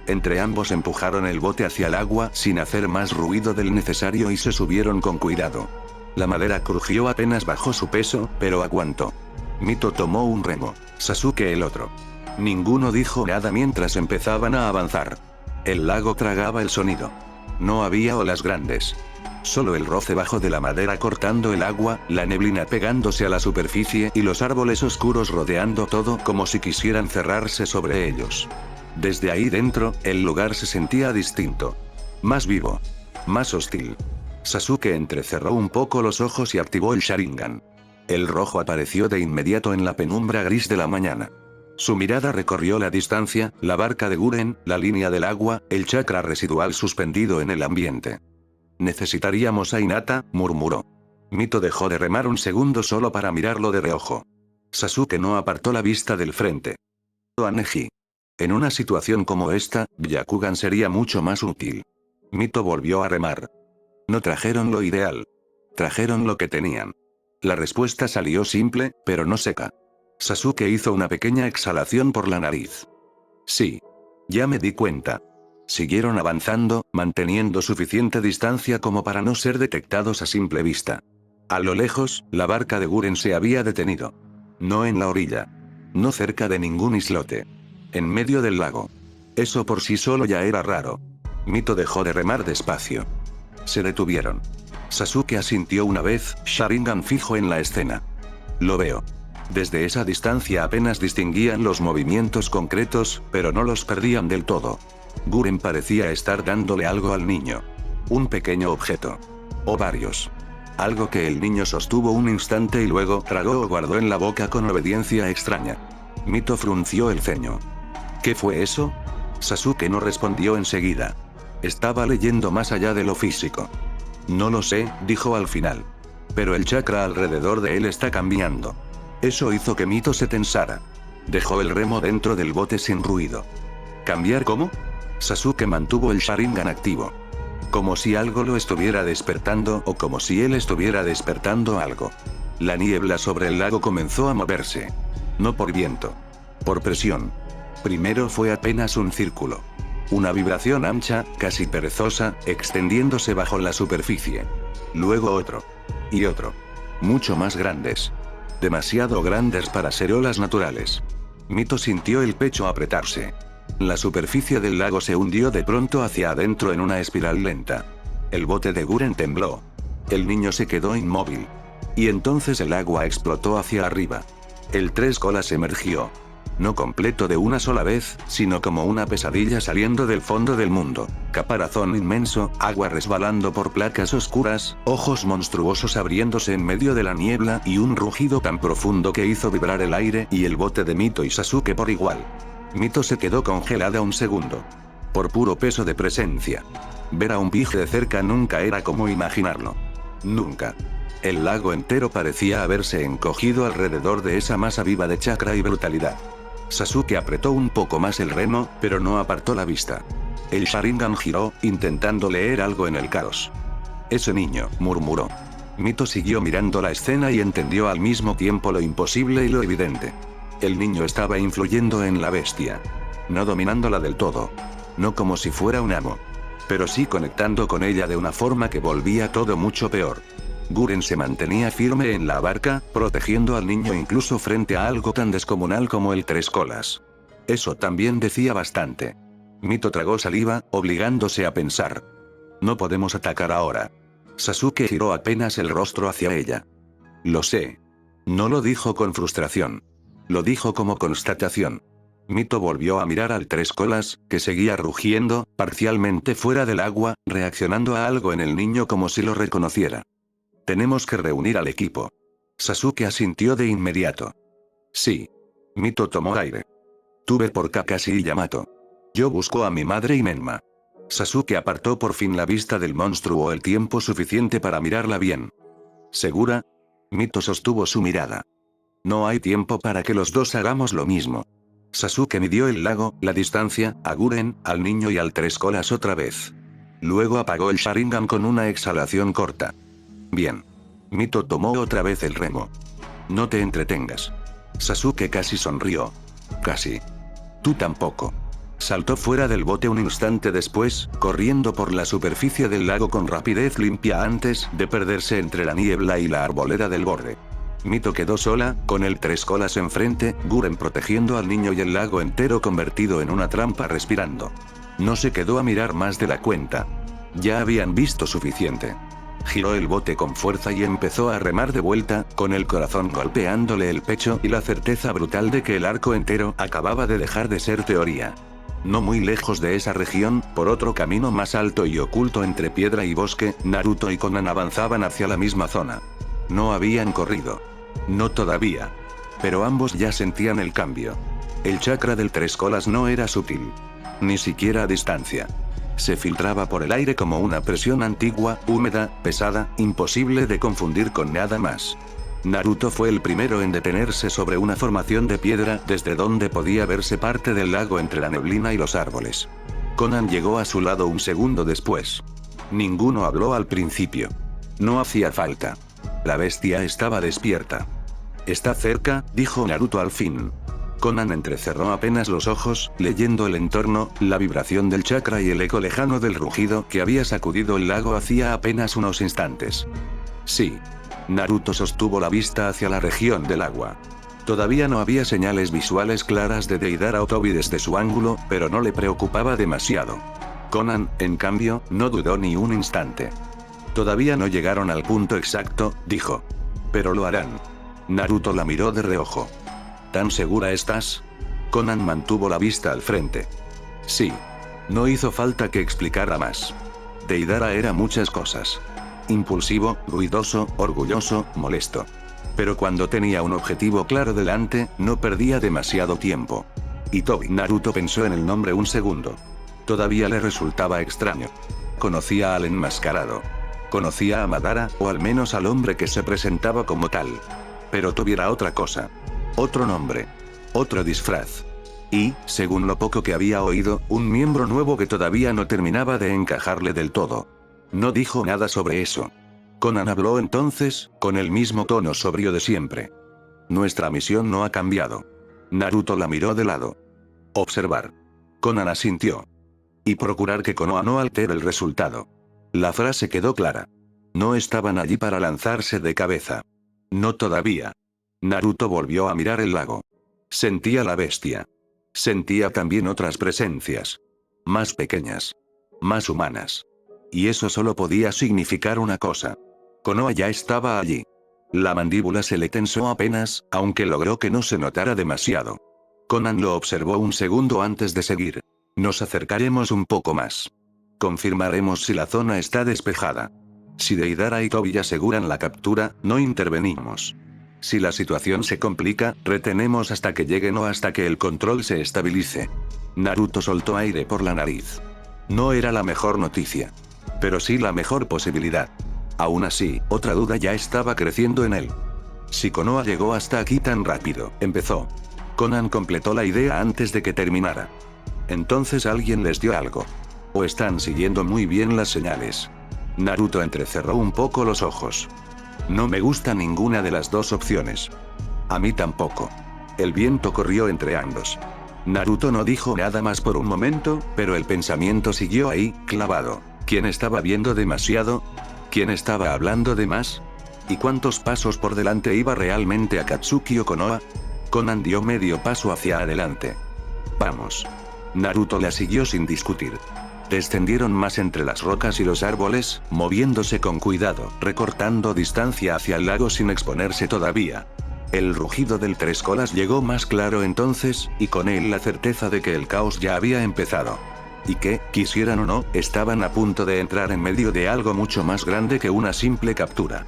[SPEAKER 1] Entre ambos empujaron el bote hacia el agua sin hacer más ruido del necesario y se subieron con cuidado. La madera crujió apenas bajo su peso, pero aguantó. Mito tomó un remo, Sasuke el otro. Ninguno dijo nada mientras empezaban a avanzar. El lago tragaba el sonido. No había olas grandes. Solo el roce bajo de la madera cortando el agua, la neblina pegándose a la superficie y los árboles oscuros rodeando todo como si quisieran cerrarse sobre ellos. Desde ahí dentro, el lugar se sentía distinto. Más vivo. Más hostil. Sasuke entrecerró un poco los ojos y activó el Sharingan. El rojo apareció de inmediato en la penumbra gris de la mañana. Su mirada recorrió la distancia, la barca de Guren, la línea del agua, el chakra residual suspendido en el ambiente. Necesitaríamos a Hinata, murmuró. Mito dejó de remar un segundo solo para mirarlo de reojo. Sasuke no apartó la vista del frente. A Neji. En una situación como esta, Byakugan sería mucho más útil. Mito volvió a remar. No trajeron lo ideal. Trajeron lo que tenían. La respuesta salió simple, pero no seca. Sasuke hizo una pequeña exhalación por la nariz. Sí. Ya me di cuenta. Siguieron avanzando, manteniendo suficiente distancia como para no ser detectados a simple vista. A lo lejos, la barca de Guren se había detenido. No en la orilla. No cerca de ningún islote. En medio del lago. Eso por sí solo ya era raro. Mito dejó de remar despacio. Se detuvieron. Sasuke asintió una vez, Sharingan fijo en la escena. Lo veo. Desde esa distancia apenas distinguían los movimientos concretos, pero no los perdían del todo. Guren parecía estar dándole algo al niño. Un pequeño objeto. O varios. Algo que el niño sostuvo un instante y luego tragó o guardó en la boca con obediencia extraña. Mito frunció el ceño. ¿Qué fue eso? Sasuke no respondió enseguida. Estaba leyendo más allá de lo físico. No lo sé, dijo al final. Pero el chakra alrededor de él está cambiando. Eso hizo que Mito se tensara. Dejó el remo dentro del bote sin ruido. ¿Cambiar cómo? Sasuke mantuvo el Sharingan activo. Como si algo lo estuviera despertando o como si él estuviera despertando algo. La niebla sobre el lago comenzó a moverse. No por viento. Por presión. Primero fue apenas un círculo. Una vibración ancha, casi perezosa, extendiéndose bajo la superficie. Luego otro. Y otro. Mucho más grandes. Demasiado grandes para ser olas naturales. Mito sintió el pecho apretarse. La superficie del lago se hundió de pronto hacia adentro en una espiral lenta. El bote de Guren tembló. El niño se quedó inmóvil. Y entonces el agua explotó hacia arriba. El tres colas emergió. No completo de una sola vez, sino como una pesadilla saliendo del fondo del mundo. Caparazón inmenso, agua resbalando por placas oscuras, ojos monstruosos abriéndose en medio de la niebla y un rugido tan profundo que hizo vibrar el aire y el bote de Mito y Sasuke por igual. Mito se quedó congelada un segundo. Por puro peso de presencia. Ver a un Big de cerca nunca era como imaginarlo. Nunca. El lago entero parecía haberse encogido alrededor de esa masa viva de chakra y brutalidad. Sasuke apretó un poco más el remo, pero no apartó la vista. El Sharingan giró, intentando leer algo en el caos. Ese niño, murmuró. Mito siguió mirando la escena y entendió al mismo tiempo lo imposible y lo evidente. El niño estaba influyendo en la bestia. No dominándola del todo. No como si fuera un amo. Pero sí conectando con ella de una forma que volvía todo mucho peor. Guren se mantenía firme en la barca, protegiendo al niño incluso frente a algo tan descomunal como el tres colas. Eso también decía bastante. Mito tragó saliva, obligándose a pensar. No podemos atacar ahora. Sasuke giró apenas el rostro hacia ella. Lo sé. No lo dijo con frustración. Lo dijo como constatación. Mito volvió a mirar al tres colas, que seguía rugiendo, parcialmente fuera del agua, reaccionando a algo en el niño como si lo reconociera. Tenemos que reunir al equipo. Sasuke asintió de inmediato. Sí. Mito tomó aire. Tuve por Kakashi y Yamato. Yo busco a mi madre y Menma. Sasuke apartó por fin la vista del monstruo el tiempo suficiente para mirarla bien. ¿Segura? Mito sostuvo su mirada. No hay tiempo para que los dos hagamos lo mismo. Sasuke midió el lago, la distancia, a Guren, al niño y al tres colas otra vez. Luego apagó el Sharingan con una exhalación corta. Bien. Mito tomó otra vez el remo. No te entretengas. Sasuke casi sonrió. Casi. Tú tampoco. Saltó fuera del bote un instante después, corriendo por la superficie del lago con rapidez limpia antes de perderse entre la niebla y la arboleda del borde. Mito quedó sola, con el tres colas enfrente, Guren protegiendo al niño y el lago entero convertido en una trampa respirando. No se quedó a mirar más de la cuenta. Ya habían visto suficiente. Giró el bote con fuerza y empezó a remar de vuelta, con el corazón golpeándole el pecho y la certeza brutal de que el arco entero acababa de dejar de ser teoría. No muy lejos de esa región, por otro camino más alto y oculto entre piedra y bosque, Naruto y Konan avanzaban hacia la misma zona. No habían corrido. No todavía. Pero ambos ya sentían el cambio. El chakra del tres colas no era sutil. Ni siquiera a distancia. Se filtraba por el aire como una presión antigua, húmeda, pesada, imposible de confundir con nada más. Naruto fue el primero en detenerse sobre una formación de piedra desde donde podía verse parte del lago entre la neblina y los árboles. Konan llegó a su lado un segundo después. Ninguno habló al principio. No hacía falta. La bestia estaba despierta. Está cerca, dijo Naruto al fin. Konan entrecerró apenas los ojos, leyendo el entorno, la vibración del chakra y el eco lejano del rugido que había sacudido el lago hacía apenas unos instantes. Sí. Naruto sostuvo la vista hacia la región del agua. Todavía no había señales visuales claras de Deidara Otobi desde su ángulo, pero no le preocupaba demasiado. Konan, en cambio, no dudó ni un instante. Todavía no llegaron al punto exacto, dijo. Pero lo harán. Naruto la miró de reojo. ¿Tan segura estás? Konan mantuvo la vista al frente. Sí. No hizo falta que explicara más. Deidara era muchas cosas. Impulsivo, ruidoso, orgulloso, molesto. Pero cuando tenía un objetivo claro delante, no perdía demasiado tiempo. Itobi. Naruto pensó en el nombre un segundo. Todavía le resultaba extraño. Conocía al enmascarado. Conocía a Madara, o al menos al hombre que se presentaba como tal. Pero tuviera otra cosa. Otro nombre. Otro disfraz. Y, según lo poco que había oído, un miembro nuevo que todavía no terminaba de encajarle del todo. No dijo nada sobre eso. Conan habló entonces, con el mismo tono sobrio de siempre. Nuestra misión no ha cambiado. Naruto la miró de lado. Observar. Conan asintió. Y procurar que Konoha no altere el resultado. La frase quedó clara. No estaban allí para lanzarse de cabeza. No todavía. Naruto volvió a mirar el lago. Sentía la bestia. Sentía también otras presencias. Más pequeñas. Más humanas. Y eso solo podía significar una cosa. Konoha ya estaba allí. La mandíbula se le tensó apenas, aunque logró que no se notara demasiado. Conan lo observó un segundo antes de seguir. Nos acercaremos un poco más. Confirmaremos si la zona está despejada. Si Deidara y Tobi aseguran la captura, no intervenimos. Si la situación se complica, retenemos hasta que lleguen o hasta que el control se estabilice. Naruto soltó aire por la nariz. No era la mejor noticia. Pero sí la mejor posibilidad. Aún así, otra duda ya estaba creciendo en él. Si Konoha llegó hasta aquí tan rápido, empezó. Conan completó la idea antes de que terminara. Entonces alguien les dio algo. O están siguiendo muy bien las señales. Naruto entrecerró un poco los ojos. No me gusta ninguna de las dos opciones. A mí tampoco. El viento corrió entre ambos. Naruto no dijo nada más por un momento, pero el pensamiento siguió ahí, clavado. ¿Quién estaba viendo demasiado? ¿Quién estaba hablando de más? ¿Y cuántos pasos por delante iba realmente Akatsuki o Konoha? Conan dio medio paso hacia adelante. Vamos. Naruto la siguió sin discutir. Descendieron más entre las rocas y los árboles, moviéndose con cuidado, recortando distancia hacia el lago sin exponerse todavía. El rugido del tres colas llegó más claro entonces, y con él la certeza de que el caos ya había empezado. Y que, quisieran o no, estaban a punto de entrar en medio de algo mucho más grande que una simple captura.